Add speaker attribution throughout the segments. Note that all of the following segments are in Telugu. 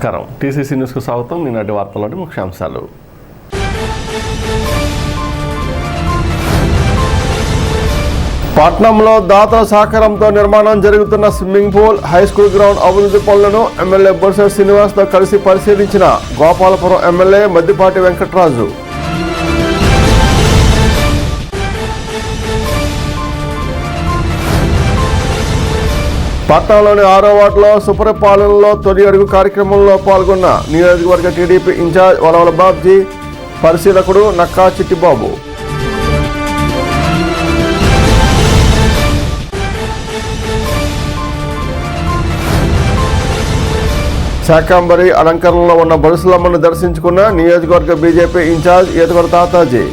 Speaker 1: నమస్కారం. టీసీసీ న్యూస్కు స్వాగతం. ఈనాటి వార్తల్లోని ముఖ్యాంశాలు. పట్నంలో దాతల సహకారంతో నిర్మాణం జరుగుతున్న స్విమ్మింగ్ పూల్, హైస్కూల్ గ్రౌండ్ అభివృద్ధి పనులను ఎమ్మెల్యే బొలిశెట్టి శ్రీనివాస్తో కలిసి పరిశీలించిన గోపాలపురం ఎమ్మెల్యే మద్దిపాటి వెంకటరాజు. పట్టణంలోని 6వ వార్డులో సుపరిపాలనలో తొలి అడుగు కార్యక్రమంలో పాల్గొన్న నియోజకవర్గ టీడీపీ ఇన్ఛార్జ్ వలవల బాబ్జీ, పరిశీలకుడు నక్కా చిట్టిబాబు. శాకంబరి అలంకరణలో ఉన్న బరుసులమ్మను దర్శించుకున్న నియోజకవర్గ బీజేపీ ఇన్ఛార్జ్ ఈతగొడ తాతాజీ.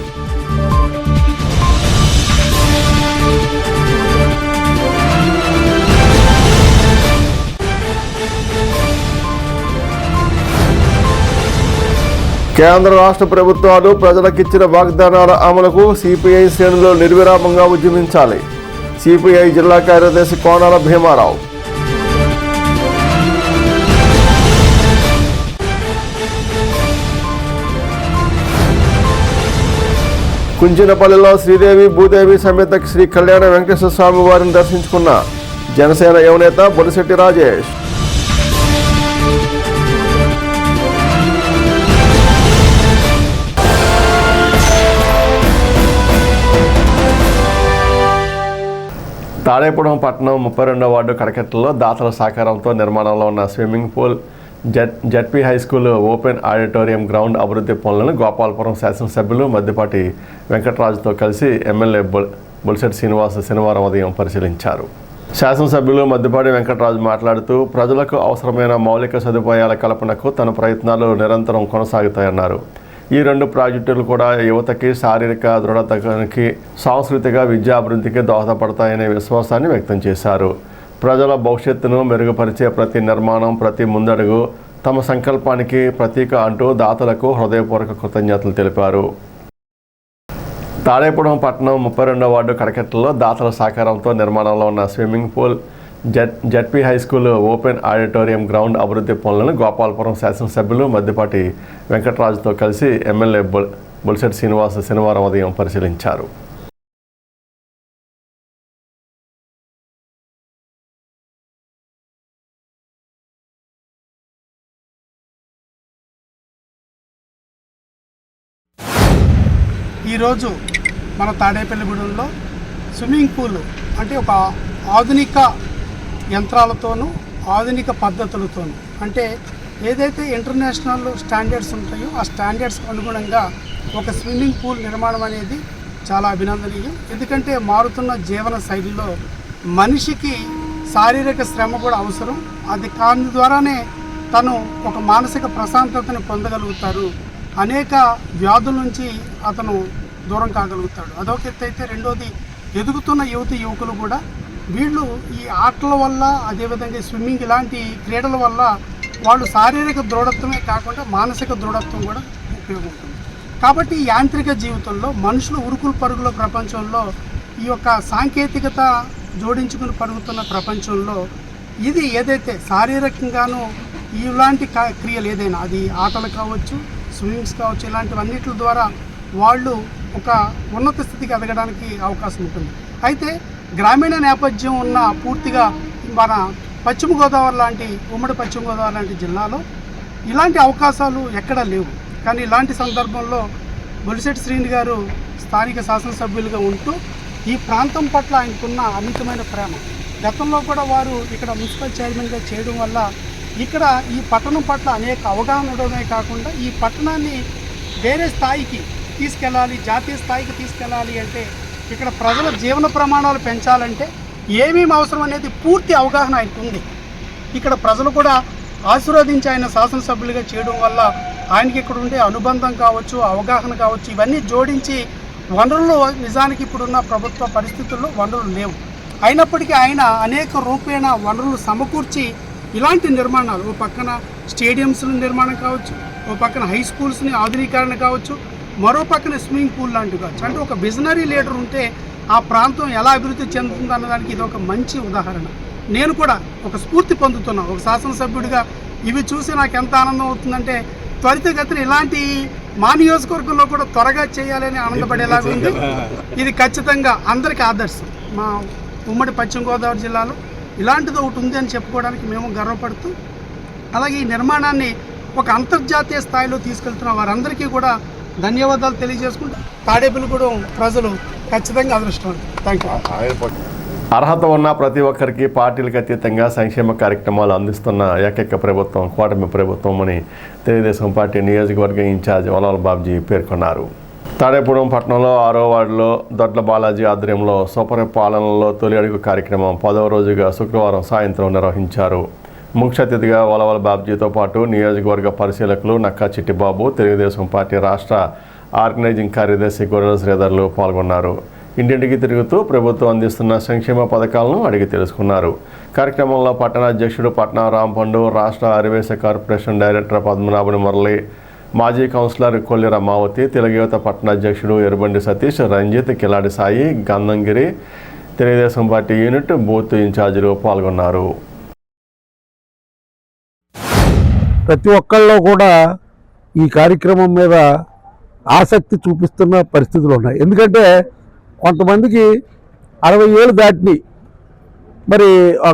Speaker 1: కేంద్ర రాష్ట్ర ప్రభుత్వాలు ప్రజలకిచ్చిన వాగ్దానాల అమలుకు సిపిఐ శ్రేణులు నిర్విరామంగా ఉద్యమించాలి. సిపిఐ జిల్లా కార్యదర్శి కోనాల భీమారావు. కుంచినపల్లిలో శ్రీదేవి భూదేవి సమేత శ్రీ కళ్యాణ వెంకటేశ్వర స్వామి వారిని దర్శించుకున్న జనసేన యువనేత బొలిశెట్టి రాజేష్. తాడేపురం పట్టణం 32వ వార్డు కడకెట్టలో దాతల సహకారంతో నిర్మాణంలో ఉన్న swimming pool, ZP high school open auditorium ground అభివృద్ధి పనులను గోపాలపురం శాసనసభ్యులు మద్దిపాటి వెంకటరాజుతో కలిసి ఎమ్మెల్యే బొలిశెట్టి శ్రీనివాస్ శనివారం ఉదయం పరిశీలించారు. శాసనసభ్యులు మద్దిపాటి వెంకటరాజు మాట్లాడుతూ ప్రజలకు అవసరమైన మౌలిక సదుపాయాల కల్పనకు తన ప్రయత్నాలు నిరంతరం కొనసాగుతాయన్నారు. ఈ 2 ప్రాజెక్టులు కూడా యువతకి శారీరక దృఢతకి, సాంస్కృతిక విద్యాభివృద్ధికి దోహదపడతాయనే విశ్వాసాన్ని వ్యక్తం చేశారు. ప్రజల భవిష్యత్తును మెరుగుపరిచే ప్రతి నిర్మాణం, ప్రతి ముందడుగు తమ సంకల్పానికి ప్రతీక అంటూ దాతలకు హృదయపూర్వక కృతజ్ఞతలు తెలిపారు. తాడేపురం పట్టణం 32వ వార్డు కడకెట్టలో దాతల సహకారంతో నిర్మాణంలో ఉన్న swimming pool, ZP high school open auditorium ground అభివృద్ధి పనులను గోపాలపురం శాసనసభ్యులు మద్దిపాటి వెంకటరాజుతో కలిసి ఎమ్మెల్యే బొలిశెట్టి శ్రీనివాస్ శనివారం ఉదయం పరిశీలించారు.
Speaker 2: ఈరోజు మన తాడేపల్లిగూడెంలో స్విమ్మింగ్ పూల్ అంటే ఒక ఆధునిక యంత్రాలతోనూ ఆధునిక పద్ధతులతోనూ, అంటే ఏదైతే ఇంటర్నేషనల్ స్టాండర్డ్స్ ఉంటాయో ఆ స్టాండర్డ్స్కి అనుగుణంగా ఒక స్విమ్మింగ్ పూల్ నిర్మాణం అనేది చాలా అభినందనీయం. ఎందుకంటే మారుతున్న జీవన శైలిలో మనిషికి శారీరక శ్రమ కూడా అవసరం. అది దాని ద్వారానే తను ఒక మానసిక ప్రశాంతతని పొందగలుగుతారు. అనేక వ్యాధుల నుంచి అతను దూరం కాగలుగుతాడు. అదొక ఎత్తు అయితే, రెండోది ఎదుగుతున్న యువకులు కూడా వీళ్ళు ఈ ఆటల వల్ల, అదేవిధంగా స్విమ్మింగ్ ఇలాంటి క్రీడల వల్ల వాళ్ళు శారీరక దృఢత్వమే కాకుండా మానసిక దృఢత్వం కూడా ఉపయోగపడుతుంది. కాబట్టి యాంత్రిక జీవితంలో మనుషులు ఉరుకులు పరుగుల ప్రపంచంలో, ఈ యొక్క సాంకేతికత జోడించుకుని పరుగుతున్న ప్రపంచంలో ఇది ఏదైతే శారీరకంగానూ ఇలాంటి క్రియలు ఏదైనా, అది ఆటలు కావచ్చు, స్విమ్మింగ్స్ కావచ్చు, ఇలాంటివన్నిటి ద్వారా వాళ్ళు ఒక ఉన్నత స్థితికి ఎదగడానికి అవకాశం ఉంటుంది. అయితే గ్రామీణ నేపథ్యం ఉన్న పూర్తిగా మన పశ్చిమ గోదావరి లాంటి, ఉమ్మడి పశ్చిమ గోదావరి లాంటి జిల్లాలో ఇలాంటి అవకాశాలు ఎక్కడా లేవు. కానీ ఇలాంటి సందర్భంలో బొలిశెట్టి శ్రీని గారు స్థానిక శాసనసభ్యులుగా ఉంటూ ఈ ప్రాంతం పట్ల ఆయనకున్న అమితమైన ప్రేమ, గతంలో కూడా వారు ఇక్కడ మున్సిపల్ చైర్మన్గా చేయడం వల్ల ఇక్కడ ఈ పట్టణం పట్ల అనేక అవగాహన ఉండడమే కాకుండా ఈ పట్టణాన్ని వేరే స్థాయికి తీసుకెళ్ళాలి, జాతీయ స్థాయికి తీసుకెళ్ళాలి అంటే, ఇక్కడ ప్రజల జీవన ప్రమాణాలు పెంచాలంటే ఏమేమి అవసరం అనేది పూర్తి అవగాహన ఆయనకు ఉంది. ఇక్కడ ప్రజలు కూడా ఆశీర్వదించి ఆయన శాసనసభ్యులుగా చేయడం వల్ల ఆయనకి ఇక్కడ ఉండే అనుబంధం కావచ్చు, అవగాహన కావచ్చు, ఇవన్నీ జోడించి వనరులు, నిజానికి ఇప్పుడున్న ప్రభుత్వ పరిస్థితుల్లో వనరులు లేవు. అయినప్పటికీ ఆయన అనేక రూపేణ వనరులు సమకూర్చి ఇలాంటి నిర్మాణాలు, ఓ పక్కన స్టేడియంస్ నిర్మాణం కావచ్చు, ఓ పక్కన హై స్కూల్స్ని ఆధునీకరణ కావచ్చు, మరో పక్కన స్విమ్మింగ్ పూల్ లాంటివి కావచ్చు. అంటే ఒక విజనరీ లీడర్ ఉంటే ఆ ప్రాంతం ఎలా అభివృద్ధి చెందుతుంది అన్నదానికి ఇది ఒక మంచి ఉదాహరణ. నేను కూడా ఒక స్ఫూర్తి పొందుతున్నా. ఒక శాసనసభ్యుడిగా ఇవి చూసి నాకు ఎంత ఆనందం అవుతుందంటే త్వరితగతిన ఇలాంటి మా నియోజకవర్గంలో కూడా త్వరగా చేయాలని ఆనందపడేలాగా ఉంది. ఇది ఖచ్చితంగా అందరికీ ఆదర్శం. మా ఉమ్మడి పశ్చిమ గోదావరి జిల్లాలో ఇలాంటిది ఒకటి ఉంది అని చెప్పుకోవడానికి మేము గర్వపడుతూ, అలాగే ఈ నిర్మాణాన్ని ఒక అంతర్జాతీయ స్థాయిలో తీసుకెళ్తున్న వారందరికీ కూడా ధన్యవాదాలు తెలియజేసుకుంటూ తాడేపల్లిగూడెం ప్రజలు ఖచ్చితంగా అదృష్టవంతులు. Thank you.
Speaker 1: అర్హత ఉన్న ప్రతి ఒక్కరికి పార్టీలకు అతీతంగా సంక్షేమ కార్యక్రమాలు అందిస్తున్న ఏకైక ప్రభుత్వం కూటమి ప్రభుత్వం అని తెలుగుదేశం పార్టీ నియోజకవర్గ ఇన్ఛార్జ్ వలవల బాబ్జీ పేర్కొన్నారు. తాడేపూడెం పట్టణంలో 6వ వార్డులో దొడ్ల బాలాజీ ఆధ్వర్యంలో సుపరిపాలనలో తొలి అడుగు కార్యక్రమం 10వ రోజుగా శుక్రవారం సాయంత్రం నిర్వహించారు. ముఖ్య అతిథిగా వలవల బాబ్జీతో పాటు నియోజకవర్గ పరిశీలకులు నక్కా చిట్టిబాబు, తెలుగుదేశం పార్టీ రాష్ట్ర ఆర్గనైజింగ్ కార్యదర్శి గొర్రెల శ్రీధర్లు పాల్గొన్నారు. ఇంటింటికి తిరుగుతూ ప్రభుత్వం అందిస్తున్న సంక్షేమ పథకాలను అడిగి తెలుసుకున్నారు. కార్యక్రమంలో పట్టణ అధ్యక్షుడు పట్నా రాంపండు, రాష్ట్ర ఆర్యవేశ కార్పొరేషన్ డైరెక్టర్ పద్మనాభుని మురళి, మాజీ కౌన్సిలర్ కొల్లి రమావతి, తెలుగుయువత పట్టణ అధ్యక్షుడు Errabandi Satish, Ranjith, Kiladi Sai, Gandhamgiri, Telugu Desam party unit booth ఇన్ఛార్జీలు పాల్గొన్నారు.
Speaker 3: ప్రతి ఒక్కళ్ళలో కూడా ఈ కార్యక్రమం మీద ఆసక్తి చూపిస్తున్న పరిస్థితులు ఉన్నాయి. ఎందుకంటే కొంతమందికి 60 ఏళ్ళు దాటిని, మరి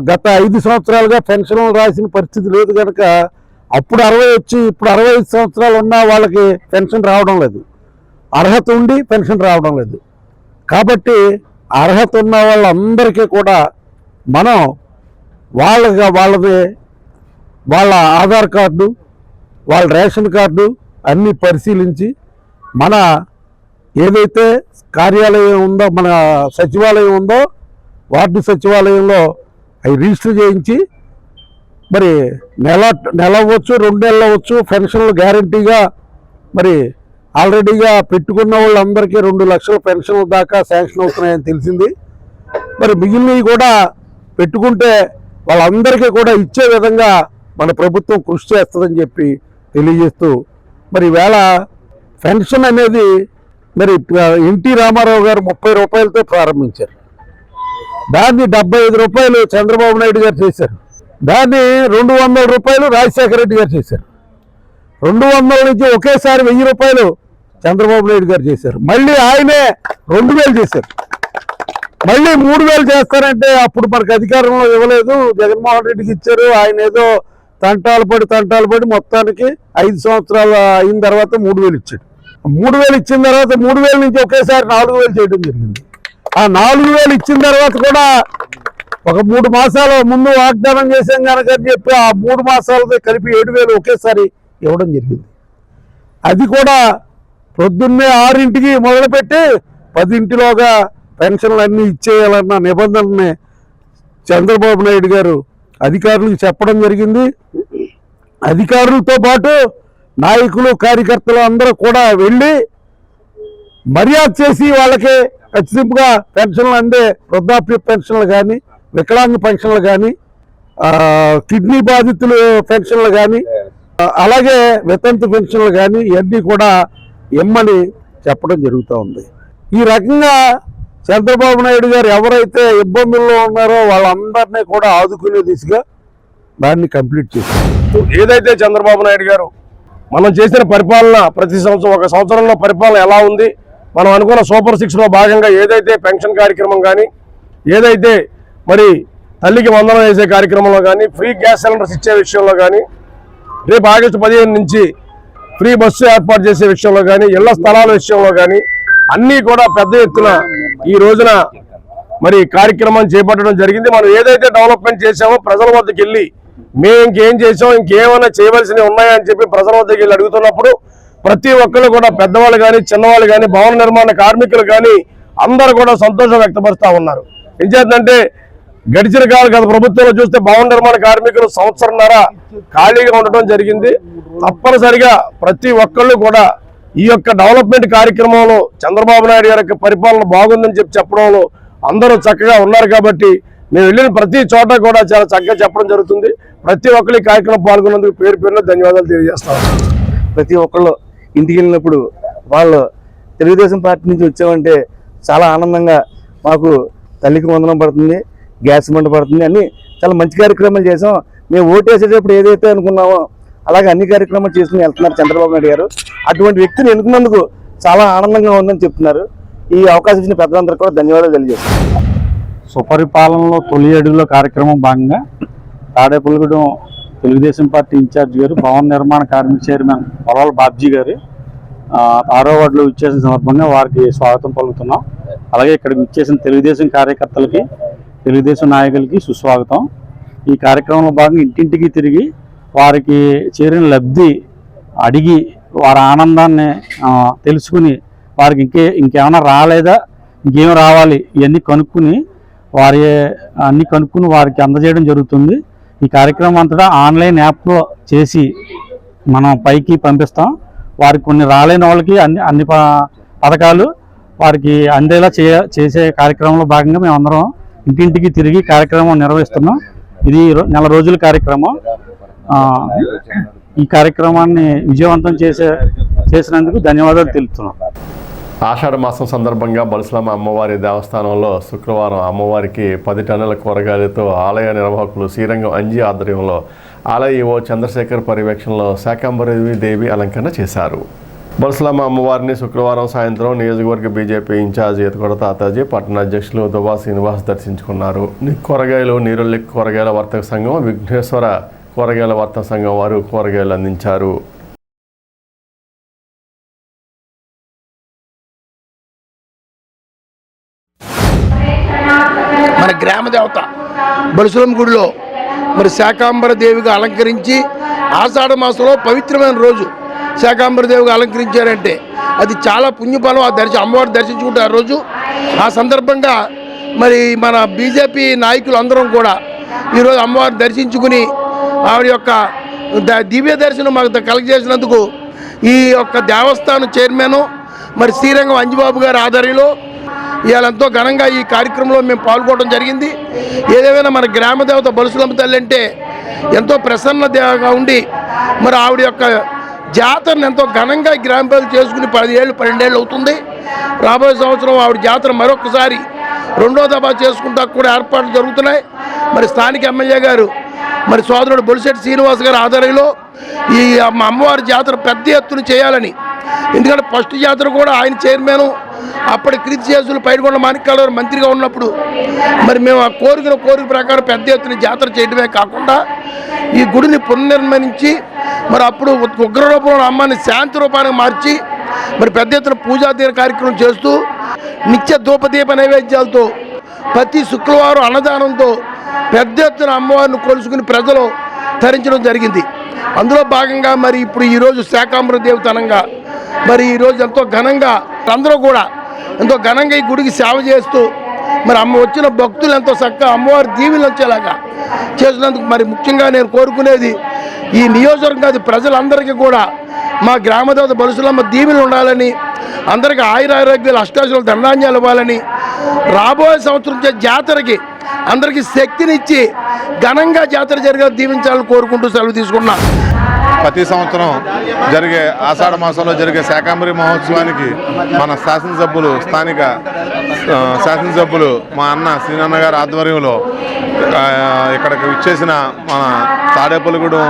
Speaker 3: గత 5 సంవత్సరాలుగా పెన్షన్లు రాసిన పరిస్థితి లేదు కనుక అప్పుడు 60 వచ్చి ఇప్పుడు 65 సంవత్సరాలు ఉన్నా వాళ్ళకి పెన్షన్ రావడం లేదు. అర్హత ఉండి పెన్షన్ రావడం లేదు. కాబట్టి అర్హత ఉన్న వాళ్ళందరికీ కూడా మనం వాళ్ళ ఆధార్ కార్డు, వాళ్ళ రేషన్ కార్డు అన్నీ పరిశీలించి మన ఏదైతే కార్యాలయం ఉందో, మన సచివాలయం ఉందో, వార్డు సచివాలయంలో అవి రిజిస్టర్ చేయించి మరి నెల అవ్వచ్చు, 2 నెలలు అవ్వచ్చు, పెన్షన్లు గ్యారంటీగా మరి ఆల్రెడీగా పెట్టుకున్న వాళ్ళందరికీ 2 లక్షల పెన్షన్ల దాకా శాంక్షన్ అవుతున్నాయని తెలిసింది. మరి మిగిలినవి కూడా పెట్టుకుంటే వాళ్ళందరికీ కూడా ఇచ్చే విధంగా మన ప్రభుత్వం కృషి చేస్తుందని చెప్పి తెలియజేస్తూ, మరి ఈవేళ పెన్షన్ అనేది మరి ఎన్టీ రామారావు గారు 30 రూపాయలతో ప్రారంభించారు. దాన్ని 75 రూపాయలు చంద్రబాబు నాయుడు గారు చేశారు. దాన్ని 200 రూపాయలు రాజశేఖర రెడ్డి గారు చేశారు. 200 నుంచి ఒకేసారి 1000 రూపాయలు చంద్రబాబు నాయుడు గారు చేశారు. మళ్ళీ ఆయనే 2000 చేశారు. మళ్ళీ 3000 చేస్తారంటే అప్పుడు మనకు అధికారంలో ఇవ్వలేదు, జగన్మోహన్ రెడ్డికి ఇచ్చారు. ఆయన ఏదో తంటాలు పడి మొత్తానికి 5 సంవత్సరాలు అయిన తర్వాత 3000 ఇచ్చాడు. 3000 ఇచ్చిన తర్వాత 3000 నుంచి ఒకేసారి 4000 చేయడం జరిగింది. ఆ 4000 ఇచ్చిన తర్వాత కూడా ఒక 3 మాసాల ముందు వాగ్దానం చేశాం కనుక అని చెప్పి ఆ 3 మాసాలతో కలిపి 7000 ఒకేసారి ఇవ్వడం జరిగింది. అది కూడా పొద్దున్నే 6ంటికి మొదలుపెట్టి 10ంటిలోగా పెన్షన్లు అన్నీ ఇచ్చేయాలన్న నిబంధనని చంద్రబాబు నాయుడు గారు అధికారులకు చెప్పడం జరిగింది. అధికారులతో పాటు నాయకులు, కార్యకర్తలు అందరూ కూడా వెళ్ళి మర్యాద చేసి వాళ్ళకి ఖచ్చితంగా పెన్షన్లు అందే వృద్ధాప్య పెన్షన్లు కానీ, వికలాంగ పెన్షన్లు కానీ, కిడ్నీ బాధితులు పెన్షన్లు కానీ, అలాగే వితంతు పెన్షన్లు కానీ ఇవన్నీ కూడా ఇమ్మని చెప్పడం జరుగుతూ ఉంది. ఈ రకంగా చంద్రబాబు నాయుడు గారు ఎవరైతే ఇబ్బందుల్లో ఉన్నారో వాళ్ళందరినీ కూడా ఆదుకునే దిశగా దాన్ని కంప్లీట్ చేశారు.
Speaker 4: ఏదైతే చంద్రబాబు నాయుడు గారు మనం చేసిన పరిపాలన, ప్రతి సంవత్సరం ఒక సంవత్సరంలో పరిపాలన ఎలా ఉంది, మనం అనుకున్న సూపర్ 6లో భాగంగా ఏదైతే పెన్షన్ కార్యక్రమం కానీ, ఏదైతే మరి తల్లికి వందనం వేసే కార్యక్రమంలో కానీ, ఫ్రీ గ్యాస్ సిలిండర్స్ ఇచ్చే విషయంలో కానీ, రేపు ఆగస్టు 15 నుంచి ఫ్రీ బస్సు ఏర్పాటు చేసే విషయంలో కానీ, ఇళ్ల స్థలాల విషయంలో కానీ అన్నీ కూడా పెద్ద ఎత్తున ఈ రోజున మరి కార్యక్రమం చేపట్టడం జరిగింది. మనం ఏదైతే డెవలప్మెంట్ చేసామో ప్రజల వద్దకు వెళ్ళి మేము ఇంకేం చేసాం, ఇంకేమైనా చేయవలసినవి ఉన్నాయని చెప్పి ప్రజల వద్దకు వెళ్ళి అడుగుతున్నప్పుడు ప్రతి ఒక్కరు కూడా పెద్దవాళ్ళు కానీ, చిన్నవాళ్ళు కానీ, భవన నిర్మాణ కార్మికులు కానీ అందరూ కూడా సంతోషం వ్యక్తపరుస్తూ ఉన్నారు. ఏం చేద్దంటే గడిచిన కాలం గత ప్రభుత్వంలో చూస్తే భవన నిర్మాణ కార్మికులు సంవత్సరంన్నర ఖాళీగా ఉండటం జరిగింది. తప్పనిసరిగా ప్రతి ఒక్కళ్ళు కూడా ఈ యొక్క డెవలప్మెంట్ కార్యక్రమంలో చంద్రబాబు నాయుడు గారి యొక్క పరిపాలన బాగుందని చెప్పడంలో అందరూ చక్కగా ఉన్నారు. కాబట్టి మేము వెళ్ళిన ప్రతి చోట కూడా చాలా చక్కగా చెప్పడం జరుగుతుంది. ప్రతి ఒక్కరు ఈ కార్యక్రమం పాల్గొన్నందుకు పేరు పేరున ధన్యవాదాలు తెలియజేస్తాం.
Speaker 5: ప్రతి ఒక్కళ్ళు ఇంటికి వెళ్ళినప్పుడు వాళ్ళు తెలుగుదేశం పార్టీ నుంచి వచ్చామంటే చాలా ఆనందంగా మాకు తల్లికి వందనం పడుతుంది, గ్యాస్ మంట పడుతుంది, అన్నీ చాలా మంచి కార్యక్రమాలు చేసాం. మేము ఓటు వేసేటప్పుడు ఏదైతే అనుకున్నామో అలాగే అన్ని కార్యక్రమాలు చేసుకుని వెళ్తున్నారు చంద్రబాబు నాయుడు గారు. అటువంటి వ్యక్తిని ఎన్నుకున్నందుకు చాలా ఆనందంగా ఉందని చెప్తున్నారు. ఈ అవకాశం ఇచ్చిన పెద్దలందరికీ కూడా ధన్యవాదాలు తెలియజేస్తున్నాను.
Speaker 3: సుపరిపాలనలో తొలి అడుగులో కార్యక్రమం భాగంగా తాడేపల్లిగూడెం తెలుగుదేశం పార్టీ ఇన్ఛార్జ్ గారు, భవన నిర్మాణ కార్మిక చైర్మన్ పొలాల బాబ్జీ గారు 6వ వార్డులో ఇచ్చేసిన సందర్భంగా వారికి స్వాగతం పలుకుతున్నాం. అలాగే ఇక్కడ ఇచ్చేసిన తెలుగుదేశం కార్యకర్తలకి, తెలుగుదేశం నాయకులకి సుస్వాగతం. ఈ కార్యక్రమంలో భాగంగా ఇంటింటికి తిరిగి వారికి చేరిన లబ్ధి అడిగి వారి ఆనందాన్ని తెలుసుకుని వారికి ఇంకేమైనా రాలేదా, ఇంకేం రావాలి ఇవన్నీ కనుక్కుని వారికి అందజేయడం జరుగుతుంది. ఈ కార్యక్రమం అంతటా ఆన్లైన్ యాప్లో చేసి మనం పైకి పంపిస్తాం. వారికి కొన్ని రాలేని వాళ్ళకి అన్ని పథకాలు వారికి అందేలా చేసే కార్యక్రమంలో భాగంగా మేమందరం ఇంటింటికి తిరిగి కార్యక్రమం నిర్వహిస్తున్నాం. ఇది నెల రోజుల కార్యక్రమం. ఈ కార్యక్రమాన్ని విజయవంతం చేసినందుకు ధన్యవాదాలు తెలుపుతున్నాం.
Speaker 1: ఆషాఢ మాసం సందర్భంగా బలుసులమ్మ అమ్మవారి దేవస్థానంలో శుక్రవారం అమ్మవారికి 10 టన్నుల కూరగాయలతో ఆలయ నిర్వాహకులు శ్రీరంగం అంజీ ఆధ్వర్యంలో ఆలయ ఈవో చంద్రశేఖర్ పర్యవేక్షణలో శాకంబరి దేవి అలంకరణ చేశారు. బలుసులమ్మ అమ్మవారిని శుక్రవారం సాయంత్రం నియోజకవర్గ బీజేపీ ఇన్ఛార్జ్ ఎత్తుకొడ తాతాజీ, పట్టణ అధ్యక్షులు దుబా శ్రీనివాస్ దర్శించుకున్నారు. కూరగాయలు నీరుల్లి కూరగాయల వర్తక సంఘం, విఘ్నేశ్వర కూరగాయల వర్తక సంఘం వారు కూరగాయలు అందించారు.
Speaker 6: మన గ్రామ దేవత బలుసులమ్మ గుడిలో మరి శాకాంబర దేవిగా అలంకరించి ఆషాఢ మాసంలో పవిత్రమైన రోజు శాకాంబర దేవిగా అలంకరించారంటే అది చాలా పుణ్యఫలం. అమ్మవారు దర్శించుకుంటారు ఆ రోజు. ఆ సందర్భంగా మరి మన బీజేపీ నాయకులు అందరం కూడా ఈరోజు అమ్మవారిని దర్శించుకుని ఆవిడ యొక్క దివ్య దర్శనం మాకు కలగజేసినందుకు ఈ యొక్క దేవస్థానం చైర్మన్ మరి శ్రీరంగం అంజిబాబు గారి ఆధ్వర్యంలో ఇవాళ ఎంతో ఘనంగా ఈ కార్యక్రమంలో మేము పాల్గొనడం జరిగింది. ఏదేమైనా మన గ్రామ దేవత బలుసులమ్మ తల్లి అంటే ఎంతో ప్రసన్నగా ఉండి మరి ఆవిడ యొక్క జాతరను ఎంతో ఘనంగా గ్రామ ప్రజలు చేసుకుని 10 ఏళ్ళు 12 ఏళ్ళు అవుతుంది. రాబోయే సంవత్సరం ఆవిడ జాతర మరొకసారి 2వ దఫా చేసుకుంటా కూడా ఏర్పాట్లు జరుగుతున్నాయి. మరి స్థానిక ఎమ్మెల్యే గారు మరి సోదరుడు బొలిశెట్టి శ్రీనివాస్ గారి ఆధ్వర్యంలో ఈ అమ్మవారి జాతర పెద్ద ఎత్తున చేయాలని, ఎందుకంటే ఫస్ట్ జాతర కూడా ఆయన చైర్మన్, అప్పటి కీర్తి చేసులు పైడికొండ మాణిక్యాల మంత్రిగా ఉన్నప్పుడు మరి మేము ఆ కోరిక ప్రకారం పెద్ద ఎత్తున జాతర చేయడమే కాకుండా ఈ గుడిని పునర్నిర్మించి మరి అప్పుడు ఉగ్రరూపంలో అమ్మని శాంతి రూపానికి మార్చి మరి పెద్ద ఎత్తున పూజాదీన కార్యక్రమం చేస్తూ నిత్య ధూపదీప నైవేద్యాలతో ప్రతి శుక్రవారం అన్నదానంతో పెద్ద ఎత్తున అమ్మవారిని కొలుసుకుని ప్రజలు తరించడం జరిగింది. అందులో భాగంగా మరి ఇప్పుడు ఈరోజు శాకాంబర దేవతనంగా మరి ఈరోజు ఎంతో ఘనంగా అందరూ కూడా ఎంతో ఘనంగా ఈ గుడికి సేవ చేస్తూ మరి అమ్మ వచ్చిన భక్తులు ఎంతో చక్కగా అమ్మవారి దీవెనలు వచ్చేలాగా చేసినందుకు మరి ముఖ్యంగా నేను కోరుకునేది ఈ నియోజకవర్గం ప్రజలందరికీ కూడా మా గ్రామదేవత బలుసులమ్మ దీవెనలు ఉండాలని, అందరికీ ఆయురారోగ్యాలు అష్టాశులు ధనధాన్యాలు ఇవ్వాలని, రాబోయే సంవత్సరం జాతరకి అందరికీ శక్తినిచ్చి ఘనంగా జాతర జరిగే దీవించాలని కోరుకుంటూ సెలవు తీసుకున్నా.
Speaker 7: ప్రతి సంవత్సరం జరిగే ఆషాఢ మాసంలో జరిగే శాకాంబరి మహోత్సవానికి మన శాసనసభ్యులు స్థానిక శాసనసభ్యులు మా అన్న శ్రీనన్న గారి ఆధ్వర్యంలో ఇక్కడికి విచ్చేసిన మన Tadepalligudem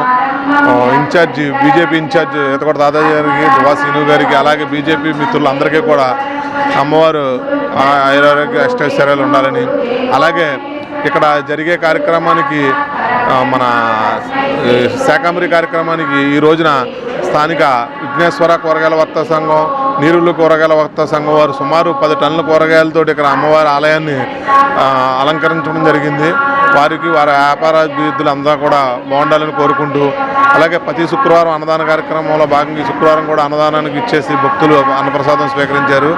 Speaker 7: incharge BJP incharge Ettukoda Tataji గారికి, దువా శ్రీను గారికి, అలాగే బీజేపీ మిత్రులందరికీ కూడా అమ్మవారు ఆరోగ్య అష్టైశ్వర్యాలు ఉండాలని, అలాగే ఇక్కడ జరిగే కార్యక్రమానికి మన శాకాంబరి కార్యక్రమానికి ఈ రోజున స్థానిక విఘ్నేశ్వర కూరగాయల వర్తక సంఘం, నీరుళ్ళు కూరగాయల వర్తక సంఘం వారు సుమారు 10 టన్నుల కూరగాయలతో ఇక్కడ అమ్మవారి ఆలయాన్ని అలంకరించడం జరిగింది. వారికి వారి వ్యాపార అభివృద్ధులు అంతా కూడా బాగుండాలని కోరుకుంటూ, అలాగే ప్రతి శుక్రవారం అన్నదాన కార్యక్రమంలో భాగంగా ఈ శుక్రవారం కూడా అన్నదానానికి ఇచ్చేసి భక్తులు అన్నప్రసాదం స్వీకరించారు.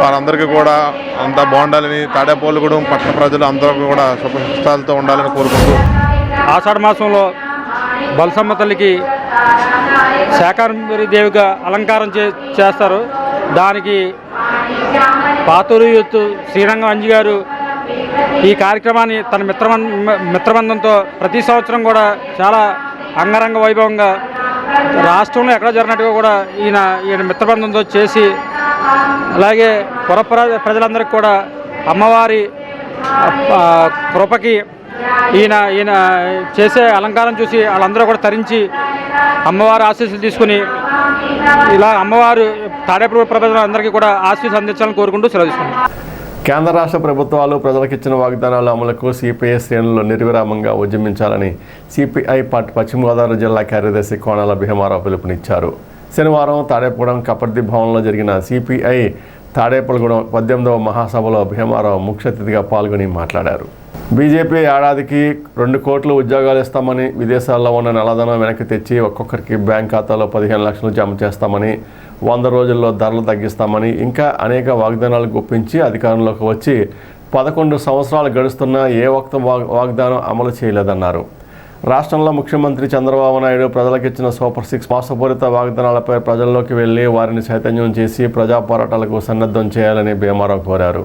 Speaker 7: వారందరికీ కూడా అంతా బాగుండాలని, తాడేపల్లిగూడెం పట్టణ ప్రజలు అందరూ కూడా శుభాలతో ఉండాలని కోరుకుంటూ
Speaker 8: ఆషాఢ మాసంలో బలుసమ్మ తల్లికి శాకాంబరి దేవిగా అలంకారం చేస్తారు. దానికి పాతూరు యూత్ శ్రీరంగం అంజి గారు ఈ కార్యక్రమాన్ని తన మిత్రబంధంతో ప్రతి సంవత్సరం కూడా చాలా అంగరంగ వైభవంగా రాష్ట్రంలో ఎక్కడ జరిగినట్టుగా కూడా ఈయన మిత్రబంధంతో చేసి, అలాగే ప్రజలందరికీ కూడా అమ్మవారి కృపకి ఈయన చేసే అలంకారం చూసి వాళ్ళందరూ కూడా తరించి అమ్మవారి ఆశీస్సులు తీసుకుని ఇలా అమ్మవారు తాడేపల్లి ప్రజలందరికీ కూడా ఆశీస్సులు అందించాలని కోరుకుంటూ సెలవు తీసుకున్నాం.
Speaker 1: కేంద్ర రాష్ట్ర ప్రభుత్వాలు ప్రజలకిచ్చిన వాగ్దానాల అమలుకు సిపిఐ శ్రేణులు నిర్విరామంగా ఉద్యమించాలని సిపిఐ పార్టీ పశ్చిమ గోదావరి జిల్లా కార్యదర్శి కోణాల భీమారావు పిలుపునిచ్చారు. శనివారం తాడేపగూడెం కపర్ది భవన్లో జరిగిన సిపిఐ తాడేపల్లిగూడెం 18వ మహాసభలో భీమారావు ముఖ్య అతిథిగా పాల్గొని మాట్లాడారు. బీజేపీ ఏడాదికి 2 కోట్ల ఉద్యోగాలు ఇస్తామని, విదేశాల్లో ఉన్న నల్లధనం వెనక్కి తెచ్చి ఒక్కొక్కరికి బ్యాంక్ ఖాతాలో 15 లక్షలు జమ చేస్తామని, 100 రోజుల్లో ధరలు తగ్గిస్తామని, ఇంకా అనేక వాగ్దానాలు గుప్పించి అధికారంలోకి వచ్చి 11 సంవత్సరాలు గడుస్తున్నా ఏ ఒక్క వాగ్దానం అమలు చేయలేదన్నారు. రాష్ట్రంలో ముఖ్యమంత్రి చంద్రబాబు నాయుడు ప్రజలకిచ్చిన సూపర్ 6 మోసపూరిత వాగ్దానాలపై ప్రజల్లోకి వెళ్లి వారిని చైతన్యం చేసి ప్రజా పోరాటాలకు సన్నద్ధం చేయాలని భీమారావు కోరారు.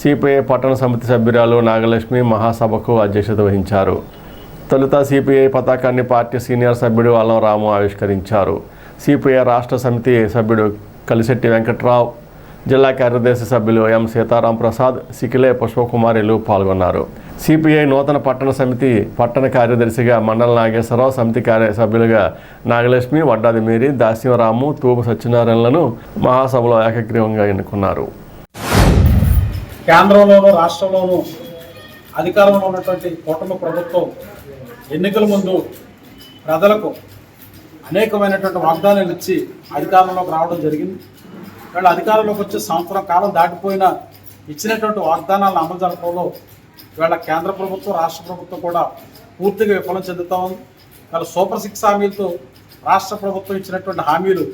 Speaker 1: సిపిఐ పట్టణ సమితి సభ్యురాలు నాగలక్ష్మి మహాసభకు అధ్యక్షత వహించారు. తొలుత సిపిఐ పతాకాన్ని పార్టీ సీనియర్ సభ్యుడు అల్లం రాము ఆవిష్కరించారు. సిపిఐ రాష్ట్ర సమితి సభ్యుడు కలిశెట్టి వెంకట్రావు, జిల్లా కార్యదర్శి సభ్యులు ఎం సీతారాం ప్రసాద్, సికిలే పుష్పకుమారిలు పాల్గొన్నారు. సిపిఐ నూతన పట్టణ సమితి పట్టణ కార్యదర్శిగా మండల నాగేశ్వరరావు, సమితి సభ్యులుగా నాగలక్ష్మి, వడ్డాది మేరీ, దాస్యంరాము, తూపు సత్యనారాయణలను మహాసభలో ఏకగ్రీవంగా ఎన్నుకున్నారు.
Speaker 9: కేంద్రంలోనూ రాష్ట్రంలోనూ అధికారంలో ఉన్నటువంటి కూటమి ప్రభుత్వం ఎన్నికల ముందు ప్రజలకు అనేకమైనటువంటి వాగ్దానాలు ఇచ్చి అధికారంలోకి రావడం జరిగింది. వీళ్ళ అధికారంలోకి వచ్చే సంవత్సరం కాలం దాటిపోయినా ఇచ్చినటువంటి వాగ్దానాలను అమలు జరపడంలో వీళ్ళ కేంద్ర ప్రభుత్వం రాష్ట్ర ప్రభుత్వం కూడా పూర్తిగా విఫలం చెందుతూ ఉంది. వీళ్ళ సూపర్ 6 హామీలతో రాష్ట్ర ప్రభుత్వం ఇచ్చినటువంటి హామీలు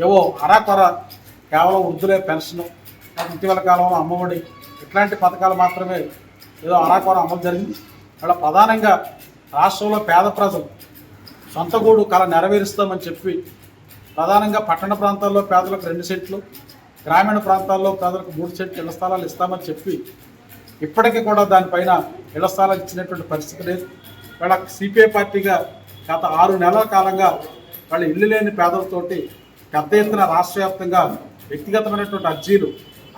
Speaker 9: ఏవో అరాకొర కేవలం వృద్ధులే పెన్షన్, ఇటీవల కాలంలో అమ్మఒడి ఇట్లాంటి పథకాలు మాత్రమే ఏదో అరాకొర అమలు జరిగింది. వీళ్ళ ప్రధానంగా రాష్ట్రంలో పేద ప్రజలు సొంత గూడు కళ నెరవేరుస్తామని చెప్పి ప్రధానంగా పట్టణ ప్రాంతాల్లో పేదలకు 2 సెంట్లు, గ్రామీణ ప్రాంతాల్లో పేదలకు 3 సెంట్లు ఇళ్ల స్థలాలు ఇస్తామని చెప్పి ఇప్పటికీ కూడా దానిపైన ఇళ్ల స్థలాలు ఇచ్చినటువంటి పరిస్థితి లేదు. వాళ్ళ సిపిఐ పార్టీగా గత 6 నెలల కాలంగా వాళ్ళ ఇల్లు లేని పేదలతోటి పెద్ద ఎత్తున రాష్ట్ర వ్యాప్తంగా వ్యక్తిగతమైనటువంటి అర్జీలు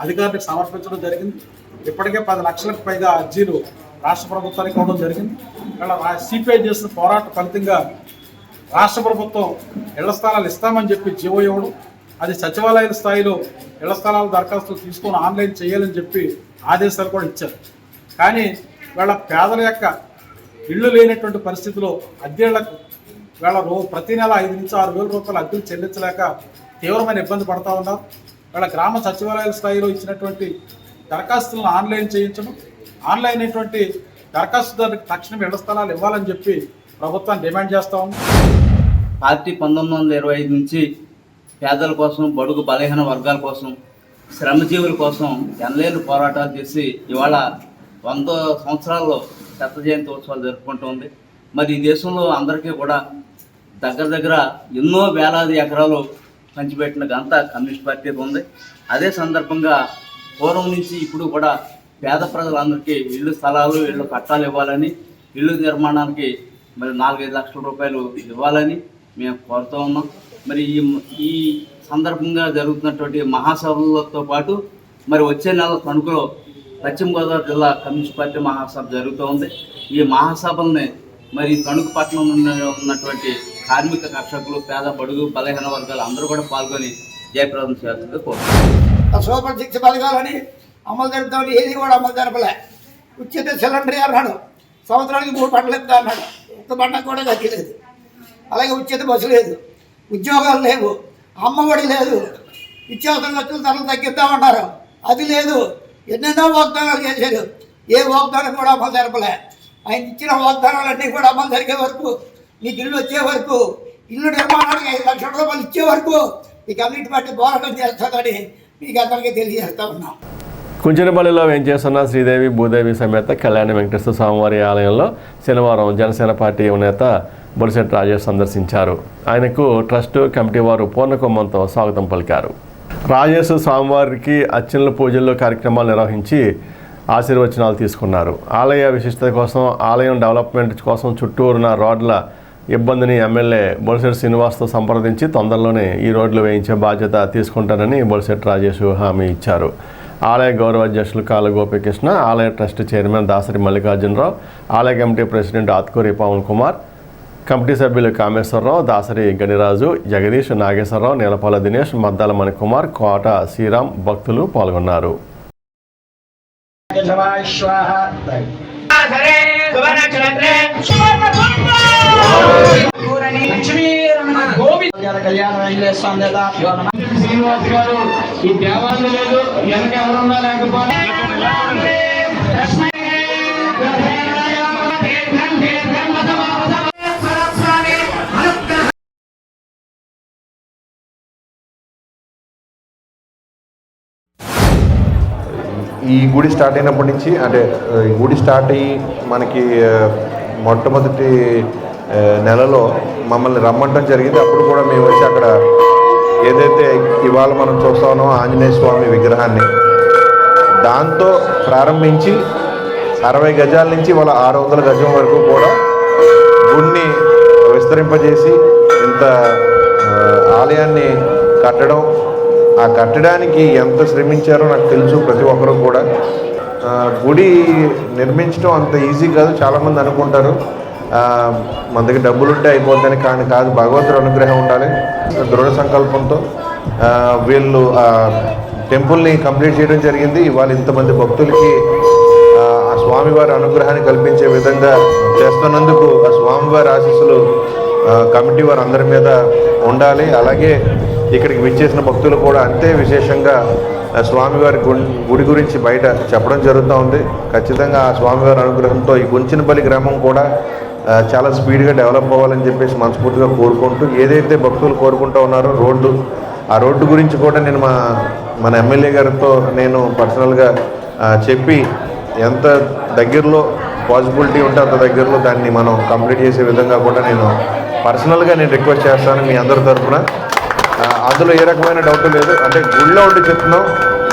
Speaker 9: అధికారులకు సమర్పించడం జరిగింది. ఇప్పటికే 10 లక్షలకు పైగా అర్జీలు రాష్ట్ర ప్రభుత్వానికి ఇవ్వడం జరిగింది. వాళ్ళ సిపిఐ చేసిన పోరాట ఫలితంగా రాష్ట్ర ప్రభుత్వం ఇళ్ల స్థలాలు ఇస్తామని చెప్పి జీవో ఇవ్వడం, అది సచివాలయాల స్థాయిలో ఇళ్ల స్థలాల దరఖాస్తులు తీసుకొని ఆన్లైన్ చేయాలని చెప్పి ఆదేశాలు కూడా ఇచ్చారు. కానీ వీళ్ళ పేదల యొక్క ఇళ్ళు లేనటువంటి పరిస్థితిలో అద్దెళ్లకు వీళ్ళ ప్రతి నెల 5 నుంచి 6 వేల రూపాయల అద్దెలు చెల్లించలేక తీవ్రమైన ఇబ్బంది పడతా ఉన్నారు. వీళ్ళ గ్రామ సచివాలయాల స్థాయిలో ఇచ్చినటువంటి దరఖాస్తులను ఆన్లైన్ చేయించడం, ఆన్లైన్ అయినటువంటి దరఖాస్తుదారులకు తక్షణం ఇళ్ల స్థలాలు ఇవ్వాలని చెప్పి ప్రభుత్వాన్ని డిమాండ్ చేస్తూ ఉంది.
Speaker 10: పార్టీ 1925 నుంచి పేదల కోసం, బడుగు బలహీన వర్గాల కోసం, శ్రమజీవుల కోసం ఎనలేని పోరాటాలు చేసి ఇవాళ 100 సంవత్సరాల్లో శత జయంతి ఉత్సవాలు జరుపుకుంటుంది. మరి ఈ దేశంలో అందరికీ కూడా దగ్గర ఎన్నో వేలాది ఎకరాలు పంచిపెట్టిన ఘనత కమ్యూనిస్ట్ పార్టీకి ఉంది. అదే సందర్భంగా పూర్వం నుంచి ఇప్పుడు కూడా పేద ప్రజలందరికీ ఇళ్ళు స్థలాలు, ఇళ్ళు పట్టాలు ఇవ్వాలని, ఇళ్ళు నిర్మాణానికి మరి 4-5 లక్షల రూపాయలు ఇవ్వాలని మేము కోరుతూ ఉన్నాం. మరి ఈ సందర్భంగా జరుగుతున్నటువంటి మహాసభలతో పాటు మరి వచ్చే నెల తణుకులో పశ్చిమ గోదావరి జిల్లా కమ్యూనిస్ట్ పార్టీ మహాసభ జరుగుతూ ఉంది. ఈ మహాసభల్ని మరి తణుకు పట్టణంలో ఉన్నటువంటి కార్మిక కర్షకులు, పేద బడుగు బలహీన వర్గాలు అందరూ కూడా పాల్గొని జయప్రదం చేయాల్సిందిగా కోరుతున్నాం.
Speaker 11: సూపర్ 6 పథకాలని అమలు జరుపుతామని ఏది కూడా అమలు జరపలే. ఉచిత సిలిండర్ అన్నాడు, సంవత్సరానికి 3 పంటలు ఇస్తా అన్నాడు, ఒక్క పంట కూడా దక్కలేదు. అలాగే ఉచిత బస్సు లేదు, ఉద్యోగాలు లేవు, అమ్మఒడి లేదు, నిత్యావసర వస్తువులు ధరలు తగ్గిద్దామన్నారు, అది లేదు. ఎన్నెన్నో వాగ్దానాలు చేశారు, ఏ వాగ్దానం కూడా అమలు జరపలే. ఆయన ఇచ్చిన వాగ్దానాలన్నీ కూడా అమలు జరిగే వరకు, నీకు ఇల్లు వచ్చే వరకు, ఇల్లు నిర్మాణానికి 5 లక్షల రూపాయలు ఇచ్చే వరకు ఇక అన్నిటి బట్టి పోరాటం చేస్తుందని మీకు అందరికీ తెలియజేస్తా ఉన్నాం.
Speaker 1: కుంచెనపల్లిలో వేంచేస్తున్న శ్రీదేవి భూదేవి సమేత కళ్యాణ వెంకటేశ్వర స్వామివారి ఆలయంలో శనివారం జనసేన పార్టీ నేత బొలిశెట్టి రాజేష్ సందర్శించారు. ఆయనకు ట్రస్ట్ కమిటీ వారు పూర్ణకుంభంతో స్వాగతం పలికారు. రాజేష్ స్వామివారికి అర్చనలు, పూజలు కార్యక్రమాలు నిర్వహించి ఆశీర్వచనాలు తీసుకున్నారు. ఆలయ విశిష్టత కోసం, ఆలయం డెవలప్మెంట్ కోసం చుట్టూరున్న రోడ్ల ఇబ్బందిని ఎమ్మెల్యే బొలిశెట్టి శ్రీనివాస్తో సంప్రదించి తొందరలోనే ఈ రోడ్లు వేయించే బాధ్యత తీసుకుంటానని బొలిశెట్టి రాజేష్ హామీ ఇచ్చారు. ఆలయ గౌరవ అధ్యక్షులు కాళ్ళ గోపీకృష్ణ, ఆలయ ట్రస్ట్ చైర్మన్ దాసరి మల్లికార్జునరావు, ఆలయ committee president Atkuri Pavan Kumar, committee సభ్యులు కామేశ్వరరావు, దాసరి గణిరాజు, జగదీష్, నాగేశ్వరరావు, నీలపాల దినేష్, మద్దాల మణికుమార్, కోట శ్రీరామ్ భక్తులు పాల్గొన్నారు.
Speaker 12: శ్రీనివాస్ గారు ఈ దేవాలయం లేదు వెనక ఎవరున్నా లేకపోతే
Speaker 13: ఈ గుడి స్టార్ట్ అయినప్పటి నుంచి అంటే ఈ గుడి స్టార్ట్ అయ్యి మనకి మొట్టమొదటి నెలలో మమ్మల్ని రమ్మంటం జరిగింది. అప్పుడు కూడా మేము వచ్చి అక్కడ ఏదైతే ఇవాళ మనం చూస్తామో ఆంజనేయ స్వామి విగ్రహాన్ని దాంతో ప్రారంభించి 60 గజాల నుంచి వాళ్ళ 600 గజం వరకు కూడా గుడిని విస్తరింపజేసి ఇంత ఆలయాన్ని కట్టడం, ఆ కట్టడానికి ఎంత శ్రమించారో నాకు తెలుసు. ప్రతి ఒక్కరూ కూడా గుడి నిర్మించడం అంత ఈజీ కాదు. చాలామంది అనుకుంటారు మన దగ్గర డబ్బులు ఉంటే అయిపోద్దని, కానీ కాదు. భగవంతుడి అనుగ్రహం ఉండాలి. దృఢ సంకల్పంతో వీళ్ళు టెంపుల్ని కంప్లీట్ చేయడం జరిగింది. ఇవాళ ఇంతమంది భక్తులకి ఆ స్వామివారి అనుగ్రహాన్ని కల్పించే విధంగా చేస్తున్నందుకు ఆ స్వామివారి ఆశీస్సులు కమిటీ వారు అందరి మీద ఉండాలి. అలాగే ఇక్కడికి విచ్చేసిన భక్తులు కూడా అంతే విశేషంగా స్వామివారి గుడి గురించి బయట చెప్పడం జరుగుతూ ఉంది. ఖచ్చితంగా ఆ స్వామివారి అనుగ్రహంతో ఈ గుంచినపల్లి గ్రామం కూడా చాలా స్పీడ్గా డెవలప్ అవ్వాలని చెప్పేసి మనస్ఫూర్తిగా కోరుకుంటూ, ఏదైతే భక్తులు కోరుకుంటూ ఉన్నారో ఆ రోడ్డు గురించి కూడా నేను మన ఎమ్మెల్యే గారితో నేను పర్సనల్గా చెప్పి ఎంత దగ్గరలో పాసిబిలిటీ ఉంటే అంత దగ్గరలో దాన్ని మనం కంప్లీట్ చేసే విధంగా కూడా నేను పర్సనల్గా రిక్వెస్ట్ చేస్తాను మీ అందరి తరఫున. అందులో ఏ రకమైన డౌట్ లేదు. అంటే గుళ్ళో ఉండి చెప్తున్నాం,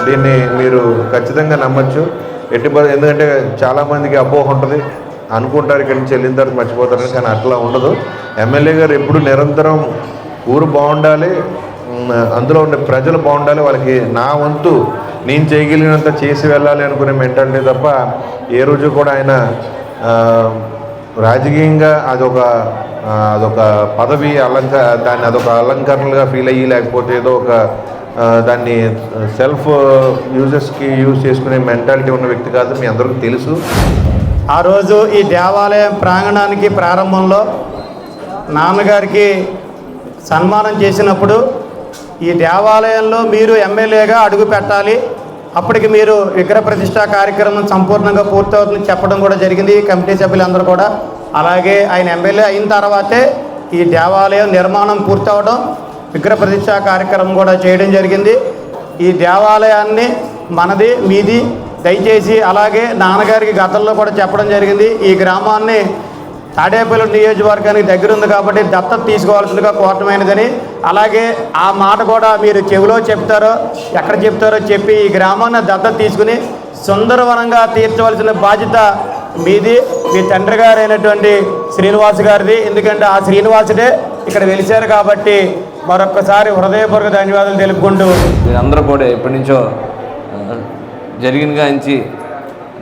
Speaker 13: దీన్ని మీరు ఖచ్చితంగా నమ్మచ్చు. ఎందుకంటే చాలామందికి అపోహ ఉంటుంది, అనుకుంటారు ఇక్కడి నుంచి వెళ్ళిన తర్వాత మర్చిపోతారని, కానీ అట్లా ఉండదు. ఎమ్మెల్యే గారు ఎప్పుడు నిరంతరం ఊరు బాగుండాలి, అందులో ఉండే ప్రజలు బాగుండాలి, వాళ్ళకి నా వంతు నేను చేయగలిగినంత చేసి వెళ్ళాలి అనుకునే మెంటాలిటీ తప్ప ఏ రోజు కూడా ఆయన రాజకీయంగా అదొక పదవి దాన్ని అదొక అలంకరణలుగా ఫీల్ అయ్యి, లేకపోతే ఏదో ఒక దాన్ని సెల్ఫ్ యూజెస్కి యూజ్ చేసుకునే మెంటాలిటీ ఉన్న వ్యక్తి కాదు, మీ అందరికీ తెలుసు.
Speaker 14: ఆ రోజు ఈ దేవాలయం ప్రాంగణానికి ప్రారంభంలో నాన్నగారికి సన్మానం చేసినప్పుడు ఈ దేవాలయంలో మీరు ఎమ్మెల్యేగా అడుగు పెట్టాలి, అప్పటికి మీరు విగ్రహ ప్రతిష్ఠా కార్యక్రమం సంపూర్ణంగా పూర్తవుతుందని చెప్పడం కూడా జరిగింది కమిటీ సభ్యులందరూ కూడా. అలాగే ఆయన ఎమ్మెల్యే అయిన తర్వాతే ఈ దేవాలయం నిర్మాణం పూర్తవడం, విగ్రహ ప్రతిష్ఠా కార్యక్రమం కూడా చేయడం జరిగింది. ఈ దేవాలయాన్ని మనది మీది దయచేసి, అలాగే నాన్నగారికి గతంలో కూడా చెప్పడం జరిగింది, ఈ గ్రామాన్ని తాడేపల్లి నియోజకవర్గానికి దగ్గరుంది కాబట్టి దత్తత తీసుకోవాల్సిందిగా కోరటమైనదని. అలాగే ఆ మాట కూడా మీరు చెవిలో చెప్తారో ఎక్కడ చెప్తారో చెప్పి ఈ గ్రామాన్ని దత్తత తీసుకుని సుందరవనంగా తీర్చవలసిన బాధ్యత మీది, మీ తండ్రి గారు అయినటువంటి శ్రీనివాస్ గారిది. ఎందుకంటే ఆ శ్రీనివాసుడే ఇక్కడ వెలిశారు కాబట్టి మరొక్కసారి హృదయపూర్వక ధన్యవాదాలు తెలుపుకుంటూ,
Speaker 15: అందరూ కూడా ఎప్పటి నుంచో జరిగినగా నుంచి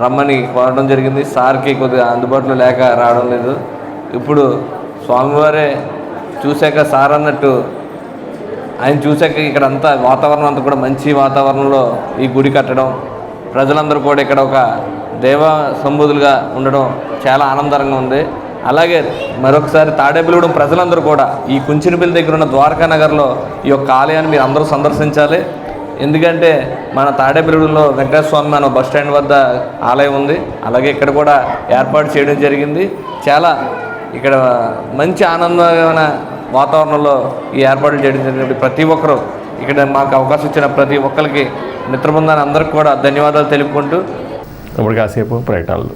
Speaker 15: రమ్మని కోరడం జరిగింది. సార్కి కొద్దిగా అందుబాటులో లేక రావడం లేదు. ఇప్పుడు స్వామివారే చూశాక సార్ అన్నట్టు ఆయన చూశాక ఇక్కడ అంతా వాతావరణం అంతా కూడా మంచి వాతావరణంలో ఈ గుడి కట్టడం, ప్రజలందరూ కూడా ఇక్కడ ఒక దేవ సంబోధులుగా ఉండడం చాలా ఆనందకరంగా ఉంది. అలాగే మరొకసారి తాడేపల్లిగూడెం ప్రజలందరూ కూడా ఈ కుంచినపల్లి దగ్గర ఉన్న ద్వారకా నగర్లో ఈ యొక్క ఆలయాన్ని మీరు అందరూ సందర్శించాలి. ఎందుకంటే మన తాడేపల్లిగూడెంలో వెంకటేశ్వర స్వామి మన బస్ స్టాండ్ వద్ద ఆలయం ఉంది. అలాగే ఇక్కడ కూడా ఏర్పాటు చేయడం జరిగింది. చాలా ఇక్కడ మంచి ఆనందమైన వాతావరణంలో ఈ ఏర్పాట్లు చేయడం జరిగింది. ప్రతి ఒక్కరూ ఇక్కడ మాకు అవకాశం ఇచ్చిన ప్రతి ఒక్కరికి మిత్రబృందాన్ని అందరికీ కూడా ధన్యవాదాలు తెలుపుకుంటూ
Speaker 1: ఇప్పుడు కాసేపు ప్రకటనలు.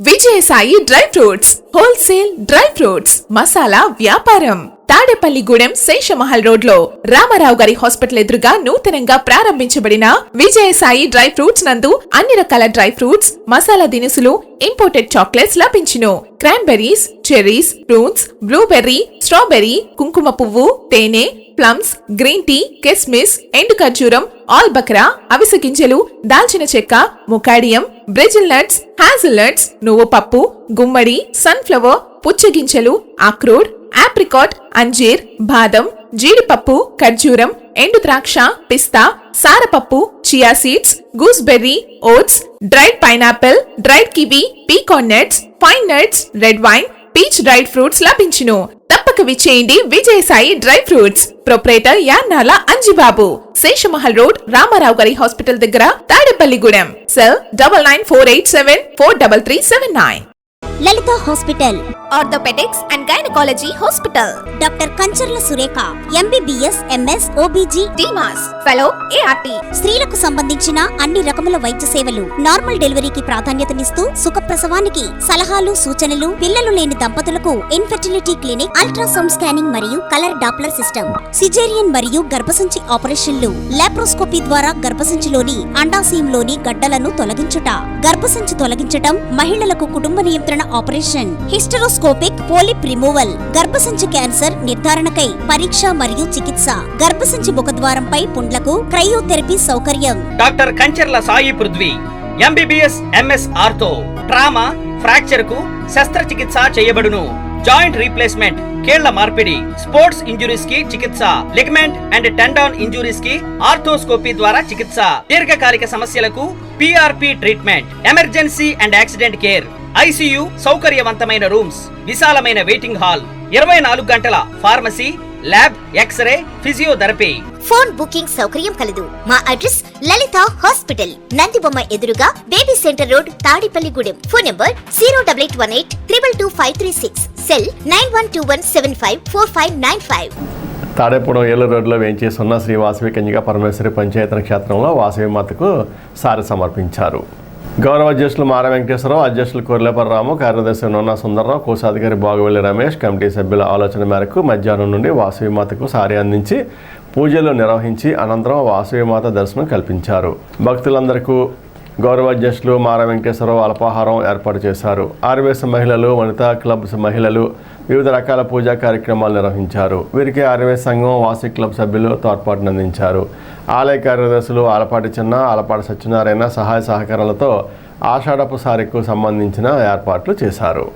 Speaker 16: Vijayasai dry fruits wholesale dry fruits masala వ్యాపారం. తాడేపల్లిగూడెం శేషమహల్ రోడ్ లో రామారావు గారి హాస్పిటల్ ఎదురుగా నూతనంగా ప్రారంభించబడిన విజయసాయి డ్రై ఫ్రూట్స్ నందు అన్ని రకాల డ్రై ఫ్రూట్స్, మసాలా దినుసులు, ఇంపోర్టెడ్ చాక్లెట్స్ లభించును. Cranberries, cherries, fruits, blueberry, strawberry, కుంకుమ పువ్వు, తేనె, ప్లమ్స్, గ్రీన్ టీ, కిస్మిస్, ఎండు ఖర్జూరం, ఆల్ బక్రా, అవిసె గింజలు, దాల్చిన చెక్క, ముకాడియం, బ్రెజిల్ నట్స్, హ్యాజిల్ నట్స్, నువ్వు పప్పు, గుమ్మడి, సన్ఫ్లవర్, పుచ్చగింజలు, అక్రోడ్, ఆప్రికాట్, అంజీర్, బాదం, జీడిపప్పు, ఖర్జూరం, ఎండు ద్రాక్ష, పిస్తా, సారపప్పు, chia seeds, gooseberry, oats, dried pineapple, dried kiwi, pecan nuts, pine nuts, red wine, peach dried fruits లభించును. తప్పక విచ్చేయండి Vijayasai dry fruits. Proprietor Yannala Anjibabu, Seshamahal road, Ramarao గారి హాస్పిటల్ దగ్గర, Tadepalligudem. Cell 9948743379.
Speaker 17: Lalitha hospital,
Speaker 16: orthopaedics and gynaecology hospital.
Speaker 17: Doctor Kancharla Surekha, MBBS, MS, OBG,
Speaker 16: DMAS, fellow, ART.
Speaker 17: స్త్రీలకు సంబంధించిన అన్ని రకముల వైద్య సేవలు, నార్మల్ డెలివరీకి ప్రాధాన్యతనిస్తూ సుఖప్రసవానికి సలహాలు, సూచనలు, పిల్లలు లేని దంపతులకు ఇన్ఫెర్టిలిటీ క్లినిక్, అల్ట్రాసౌండ్ స్కానింగ్ మరియు కలర్ డాప్లర్ సిస్టమ్, సిజేరియన్ మరియు గర్భసంచి ఆపరేషన్లు, లాప్రోస్కోపీ ద్వారా గర్భసంచిలోని అండాశయంలోని గడ్డలను తొలగించుట, గర్భసంచి తొలగించటం, మహిళలకు కుటుంబ నియంత్రణ ఆపరేషన్, హిస్టరోస్కోపిక్ పోలిప్ రిమూవల్, గర్భసంచి క్యాన్సర్ నిర్ధారణకై పరీక్ష మరియు చికిత్స, గర్భసంచి ముఖద్వారంపై పుండ్లకు క్రయోథెరపీ సౌకర్యం.
Speaker 18: Doctor Kancharla Sai Prithvi, MBBS, MS ortho, trauma, fracture కు శస్త్రచికిత్స చేయబడును. జాయింట్ రీప్లేస్మెంట్, కీళ్ల మార్పిడి, స్పోర్ట్స్ ఇంజురీస్ కి చికిత్స, లిగమెంట్ అండ్ టెండాన్ ఇంజురీస్ కి ఆర్థోస్కోపీ ద్వారా చికిత్స, దీర్ఘకాలిక సమస్యలకు PRP treatment, emergency and accident care, ICU, సౌకర్యవంతమైన రూమ్స్, విశాలమైన వెయిటింగ్ హాల్, 24 గంటల pharmacy, lab, x-ray, physiotherapy.
Speaker 17: Phone booking సౌకర్యం కలదు. మా అడ్రస్ లలిత హాస్పిటల్, నందిబొమ్మ ఎదురుగా, baby centre road, Tadepalligudem. Phone number 08818222536. Cell 9121754595.
Speaker 1: Tadepuram Eluru రోడ్లో వేయించేస్తున్న శ్రీ వాసవి కన్యకా పరమేశ్వరి పంచాయతన క్షేత్రంలో వాసవి మాతకు సారి సమర్పించారు. గౌరవ అధ్యక్షులు మార వెంకటేశ్వరరావు, అధ్యక్షులు కొర్లేపర్రాము, రాము, కార్యదర్శి నోనా సుందరరావు, కోశాధికారి బాగువెల్లి రమేష్, కమిటీ సభ్యుల ఆలోచన మేరకు మధ్యాహ్నం నుండి వాసవి మాతకు సారి అందించి పూజలు నిర్వహించి అనంతరం వాసవి మాత దర్శనం కల్పించారు. భక్తులందరికీ గౌరవ అధ్యక్షులు మార వెంకటేశ్వరరావు అల్పాహారం ఏర్పాటు చేశారు. ఆర్యవేశ మహిళలు, వనితా క్లబ్స్ మహిళలు వివిధ రకాల పూజా కార్యక్రమాలు నిర్వహించారు. వీరికి ఆర్యవేశ సంఘం, వాసవి క్లబ్ సభ్యులు తోడ్పాటును అందించారు. ఆలయ కార్యదర్శులు ఆలపాటి చిన్న, ఆలపాటి సత్యనారాయణ సహాయ సహకారాలతో ఆషాఢపు సారీకు సంబంధించిన ఏర్పాట్లు చేశారు.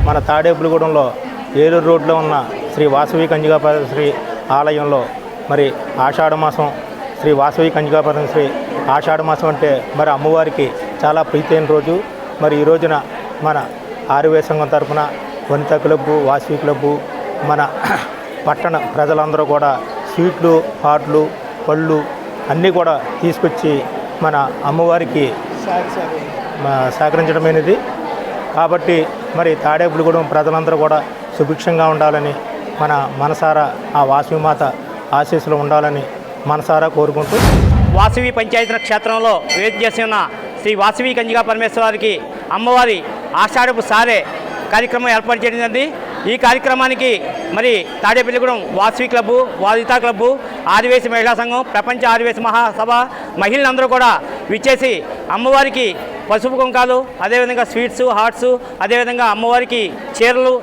Speaker 14: మన తాడేపులగూడెంలో ఏలూరు రోడ్లో ఉన్న శ్రీ వాసవి కన్యకా పరమేశ్వరి ఆలయంలో మరి ఆషాఢ మాసం, శ్రీ వాసవి కన్యకా పరమేశ్వరి ఆషాఢ మాసం అంటే మరి అమ్మవారికి చాలా ప్రీతైన రోజు. మరి ఈ రోజున మన ఆర్యవేశ సంఘం తరఫున వనితా క్లబ్బు, వాసవి క్లబ్బు, మన పట్టణ ప్రజలందరూ కూడా స్వీట్లు, హాట్లు, పళ్ళు అన్నీ కూడా తీసుకొచ్చి మన అమ్మవారికి సహకరించడమైనది. కాబట్టి మరి తాడేపులగూడెం ప్రజలందరూ కూడా సుభిక్షంగా ఉండాలని, మన మనసారా ఆ వాసవి మాత ఆశీస్సులు ఉండాలని మనసారా కోరుకుంటూ,
Speaker 18: వాసవి పంచాయతీ క్షేత్రంలో వేచి చేసి ఉన్న శ్రీ వాసవి కన్యకా పరమేశ్వరికి అమ్మవారి ఆషాఢపు సారే కార్యక్రమం ఏర్పాటు చేయడం జరిగింది. ఈ కార్యక్రమానికి మరి తాడేపల్లిగూడెం వాసవి క్లబ్బు, వాదితా క్లబ్బు, ఆదివేశ మహిళా సంఘం, ప్రపంచ ఆదివేశ మహాసభ మహిళలందరూ కూడా విచ్చేసి అమ్మవారికి పసుపు కుంకాలు, అదేవిధంగా స్వీట్స్, హాట్స్, అదేవిధంగా అమ్మవారికి చీరలు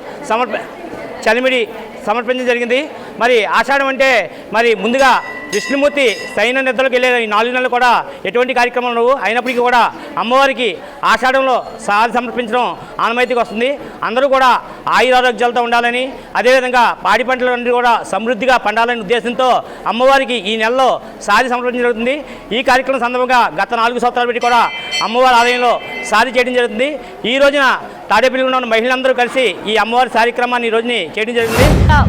Speaker 18: చలిమిడి సమర్పించడం జరిగింది. మరి ఆషాఢం అంటే మరి ముందుగా విష్ణుమూర్తి సైన నిద్రలకు వెళ్ళే ఈ 4 నెలలు కూడా ఎటువంటి కార్యక్రమాలు ఉండవు. అయినప్పటికీ కూడా అమ్మవారికి ఆషాఢంలో సారి సమర్పించడం ఆనవాయితీకి వస్తుంది. అందరూ కూడా ఆయురారోగ్యాలతో ఉండాలని, అదేవిధంగా పాడి పంటలన్నీ కూడా సమృద్ధిగా పండాలనే ఉద్దేశంతో అమ్మవారికి ఈ నెలలో సారి సమర్పించడం జరుగుతుంది. ఈ కార్యక్రమం సందర్భంగా గత 4 సంవత్సరాలు పెట్టి కూడా అమ్మవారి ఆలయంలో సారి చేయడం జరుగుతుంది. ఈ రోజున తాడేపల్లిగూడెంలో ఉన్న మహిళలందరూ కలిసి ఈ అమ్మవారి కార్యక్రమాన్ని ఈ రోజుని చేయడం జరిగింది.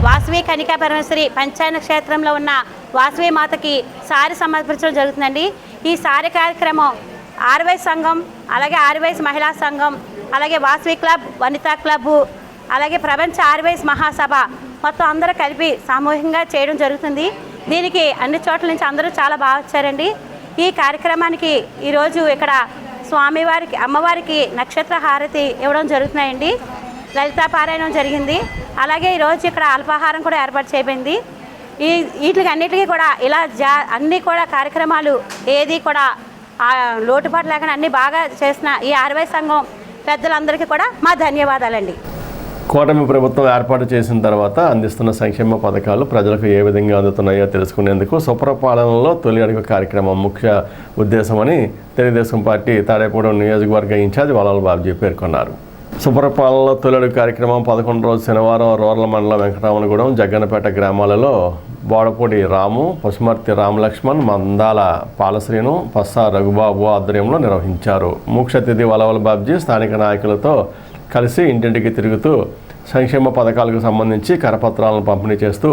Speaker 19: వాసవి కనికా పరమేశ్వరి పంచాయన క్షేత్రంలో ఉన్న వాసవి మాతకి సారి సమర్పించడం జరుగుతుందండి. ఈ సారి కార్యక్రమం ఆర్వైస్ సంఘం, అలాగే ఆర్వైస్ మహిళా సంఘం, అలాగే వాసవి క్లబ్, వనితా క్లబ్, అలాగే ప్రపంచ ఆర్వైస్ మహాసభ మొత్తం అందరూ కలిపి సామూహికంగా చేయడం జరుగుతుంది. దీనికి అన్ని చోట్ల నుంచి అందరూ చాలా బాగా వచ్చారండి. ఈ కార్యక్రమానికి ఈరోజు ఇక్కడ స్వామివారికి అమ్మవారికి నక్షత్ర హారతి ఇవ్వడం జరుగుతున్నాయండి. లలితా పారాయణం జరిగింది. అలాగే ఈరోజు ఇక్కడ అల్పాహారం కూడా ఏర్పాటు చేయబడింది. వీటికి అన్నిటికీ కూడా ఇలా అన్నీ కూడా కార్యక్రమాలు ఏది కూడా లోటుపాటు లేకుండా అన్నీ బాగా చేసిన ఈ ఆర్వై సంఘం పెద్దలందరికీ కూడా మా ధన్యవాదాలండి.
Speaker 1: కూటమి ప్రభుత్వం ఏర్పాటు చేసిన తర్వాత అందిస్తున్న సంక్షేమ పథకాలు ప్రజలకు ఏ విధంగా అందుతున్నాయో తెలుసుకునేందుకు సుప్రపాలనలో తొలి అడుగు కార్యక్రమం ముఖ్య ఉద్దేశమని తెలుగుదేశం పార్టీ తాడేపూడెం నియోజకవర్గ ఇన్ఛార్జ్ వలాల బాబ్జీ పేర్కొన్నారు. సుప్రపాలనలో తొలి అడుగు కార్యక్రమం 11 రోజు శనివారం రూరల్ మండలం వెంకటరామనగూడెం, జగ్గన్నపేట గ్రామాలలో బోడపూడి రాము, పశుమర్తి రామలక్ష్మణ్, మందాల పాలశ్రీను, పస్సా రఘుబాబు ఆధ్వర్యంలో నిర్వహించారు. ముఖ్య అతిథి వలవల బాబ్జీ స్థానిక నాయకులతో కలిసి ఇంటింటికి తిరుగుతూ సంక్షేమ పథకాలకు సంబంధించి కరపత్రాలను పంపిణీ చేస్తూ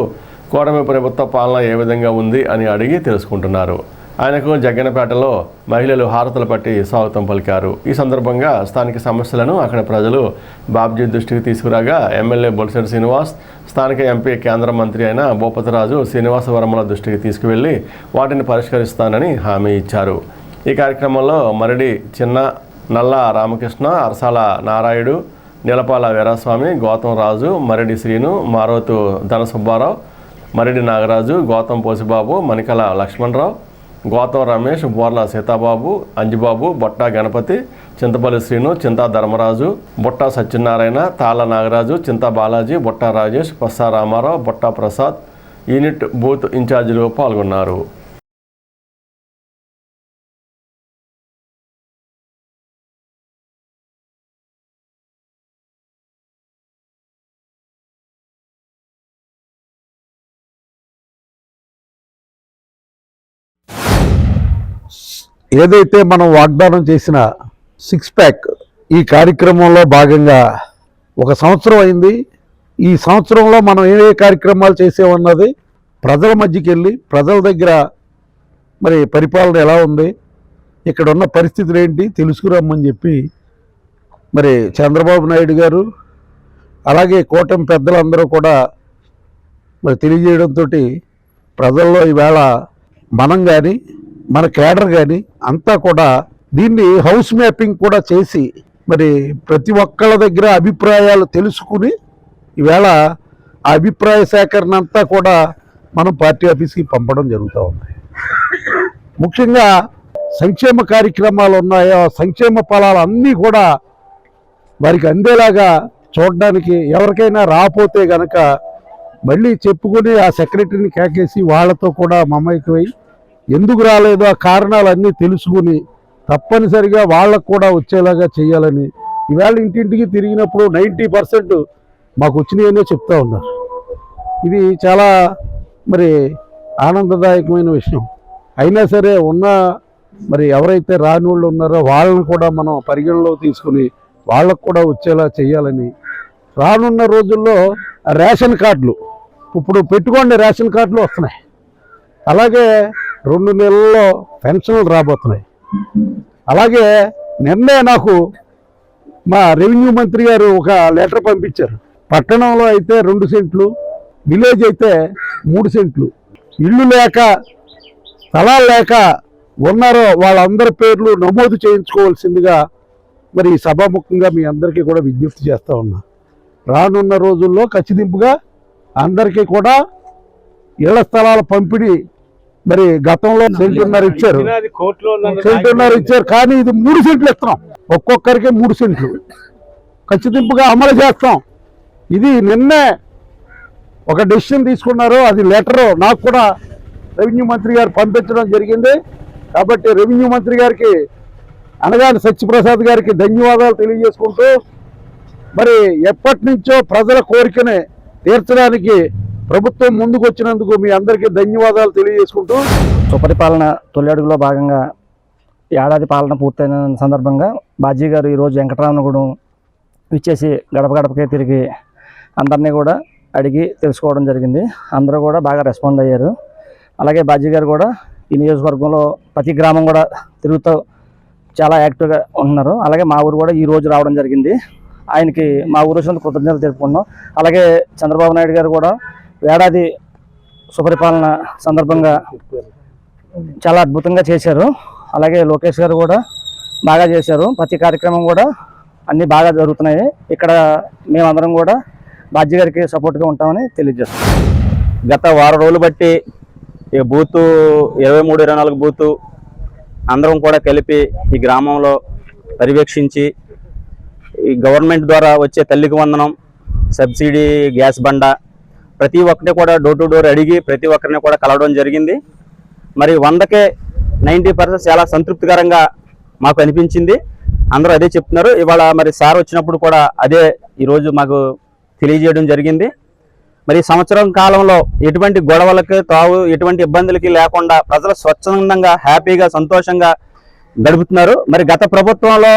Speaker 1: కూటమి ప్రభుత్వ పాలన ఏ విధంగా ఉంది అని అడిగి తెలుసుకుంటున్నారు. ఆయనకు జగ్గన్నపేటలో మహిళలు హారతులు పట్టి స్వాగతం పలికారు. ఈ సందర్భంగా స్థానిక సమస్యలను అక్కడ ప్రజలు బాబ్జీ దృష్టికి తీసుకురాగా ఎమ్మెల్యే బొలిశెట్టి శ్రీనివాస్, స్థానిక ఎంపీ కేంద్ర మంత్రి అయిన భూపతిరాజు శ్రీనివాసవరముల దృష్టికి తీసుకువెళ్లి వాటిని పరిష్కరిస్తానని హామీ ఇచ్చారు. ఈ కార్యక్రమంలో మరిడి చిన్న, నల్ల రామకృష్ణ, అరసాల నారాయుడు, నీలపాల వీరాస్వామి, గౌతం రాజు, మరిడి శ్రీను, మారోతు ధనసుబ్బారావు, మరిడి నాగరాజు, గౌతం పోసిబాబు, మణికల లక్ష్మణరావు, గౌతం రమేష్, బోర్ల సీతాబాబు, అంజిబాబు, బొట్టా గణపతి, చింతపల్లి శ్రీను, చింతా ధర్మరాజు, బొట్టా సత్యనారాయణ, తాళ్ళ నాగరాజు, చింతా బాలాజీ, బొట్టా రాజేష్, పస్సా రామారావు, బొట్టా ప్రసాద్, యూనిట్ బూత్ ఇన్ఛార్జీలు పాల్గొన్నారు.
Speaker 3: ఏదైతే మనం వాగ్దానం చేసిన 6 ప్యాక్ ఈ కార్యక్రమంలో భాగంగా 1 సంవత్సరం అయింది. ఈ సంవత్సరంలో మనం ఏ కార్యక్రమాలు చేసామన్నది ప్రజల మధ్యకి వెళ్ళి ప్రజల దగ్గర మరి పరిపాలన ఎలా ఉంది, ఇక్కడ ఉన్న పరిస్థితులు ఏంటి తెలుసుకురమ్మని చెప్పి మరి చంద్రబాబు నాయుడు గారు అలాగే కూటమి పెద్దలందరూ కూడా మరి తెలియజేయడంతో ప్రజల్లో ఈవేళ మనం కానీ మన కేడర్ కానీ అంతా కూడా దీన్ని హౌస్ మ్యాపింగ్ కూడా చేసి మరి ప్రతి ఒక్కళ్ళ దగ్గర అభిప్రాయాలు తెలుసుకుని ఈవేళ ఆ అభిప్రాయ సేకరణ అంతా కూడా మనం పార్టీ ఆఫీస్కి పంపడం జరుగుతూ ఉంది. ముఖ్యంగా సంక్షేమ కార్యక్రమాలు ఉన్నాయో సంక్షేమ ఫలాలు అన్నీ కూడా వారికి అందేలాగా చూడడానికి ఎవరికైనా రాపోతే గనక మళ్ళీ చెప్పుకొని ఆ సెక్రటరీని కేకేసి వాళ్ళతో కూడా మమైకమై ఎందుకు రాలేదో ఆ కారణాలన్నీ తెలుసుకుని తప్పనిసరిగా వాళ్ళకు కూడా వచ్చేలాగా చేయాలని ఈవేళ ఇంటింటికి తిరిగినప్పుడు 90% మాకు వచ్చినాయనే చెప్తా ఉన్నారు. ఇది చాలా మరి ఆనందదాయకమైన విషయం. అయినా సరే ఉన్న మరి ఎవరైతే రాని వాళ్ళు ఉన్నారో వాళ్ళని కూడా మనం పరిగణలో తీసుకుని వాళ్ళకు కూడా వచ్చేలా చేయాలని రానున్న రోజుల్లో రేషన్ కార్డులు ఇప్పుడు పెట్టుకోండి, రేషన్ కార్డులు వస్తున్నాయి. అలాగే 2 నెలల్లో పెన్షన్లు రాబోతున్నాయి. అలాగే నిన్నే నాకు మా రెవెన్యూ మంత్రి గారు ఒక లెటర్ పంపించారు. పట్టణంలో అయితే 2 సెంట్లు, విలేజ్ అయితే 3 సెంట్లు ఇళ్ళు లేక స్థలాలు లేక ఉన్నారో వాళ్ళందరి పేర్లు నమోదు చేయించుకోవాల్సిందిగా మరి సభాముఖంగా మీ అందరికీ కూడా విజ్ఞప్తి చేస్తూ ఉన్నా. రానున్న రోజుల్లో ఖచ్చితంగా అందరికీ కూడా ఇళ్ల స్థలాల పంపిణీ మరి గతంలో సెంటున్నర ఇచ్చారు కానీ ఇది 3 సెంట్లు ఇస్తున్నాం. ఒక్కొక్కరికి 3 సెంట్లు ఖచ్చితంగా అమలు చేస్తాం. ఇది నిన్నే ఒక డెసిషన్ తీసుకున్నారు. అది లెటరు నాకు కూడా రెవెన్యూ మంత్రి గారు పంపించడం జరిగింది. కాబట్టి రెవెన్యూ మంత్రి గారికి అనగాని సత్యప్రసాద్ గారికి ధన్యవాదాలు తెలియజేసుకుంటూ మరి ఎప్పటి నుంచో ప్రజల కోరికని తీర్చడానికి ప్రభుత్వం ముందుకు వచ్చినందుకు మీ అందరికీ ధన్యవాదాలు తెలియజేసుకుంటూ
Speaker 5: సుపరిపాలన తొలి అడుగులో భాగంగా ఏడాది పాలన పూర్తయిన సందర్భంగా బాజీ గారు ఈరోజు వెంకటరామనగూడెం ఇచ్చేసి గడప గడపకే తిరిగి అందరినీ కూడా అడిగి తెలుసుకోవడం జరిగింది. అందరూ కూడా బాగా రెస్పాండ్ అయ్యారు. అలాగే బాజీ గారు కూడా ఈ నియోజకవర్గంలో ప్రతి గ్రామం కూడా తిరుగుతూ చాలా యాక్టివ్గా ఉంటున్నారు. అలాగే మా ఊరు కూడా ఈ రోజు రావడం జరిగింది. ఆయనకి మా ఊరు వచ్చినందుకు కృతజ్ఞతలు తెలుపుకున్నాం. అలాగే చంద్రబాబు నాయుడు గారు కూడా ఏడాది సుపరిపాలన సందర్భంగా చాలా అద్భుతంగా చేశారు. అలాగే లోకేష్ గారు కూడా బాగా చేశారు. ప్రతి కార్యక్రమం కూడా అన్నీ బాగా జరుగుతున్నాయి. ఇక్కడ మేమందరం కూడా బాజీ గారికి సపోర్ట్గా ఉంటామని తెలియజేస్తాం.
Speaker 20: గత వారం రోజులు బట్టి ఈ బూతు 23-24 బూతు అందరం కూడా కలిపి ఈ గ్రామంలో పర్యవేక్షించి ఈ గవర్నమెంట్ ద్వారా వచ్చే తల్లికి వందనం, సబ్సిడీ గ్యాస్ బండ ప్రతి ఒక్కటి కూడా డోర్ టు డోర్ అడిగి ప్రతి ఒక్కరిని కూడా కలవడం జరిగింది. మరి 100కే 90% చాలా సంతృప్తికరంగా మాకు అనిపించింది. అందరూ అదే చెప్తున్నారు. ఇవాళ మరి సార్ వచ్చినప్పుడు కూడా అదే ఈరోజు మాకు తెలియజేయడం జరిగింది. మరి సంవత్సరం కాలంలో ఎటువంటి గొడవలకి తావు ఎటువంటి ఇబ్బందులకి లేకుండా ప్రజలు స్వచ్ఛందంగా హ్యాపీగా సంతోషంగా గడుపుతున్నారు. మరి గత ప్రభుత్వంలో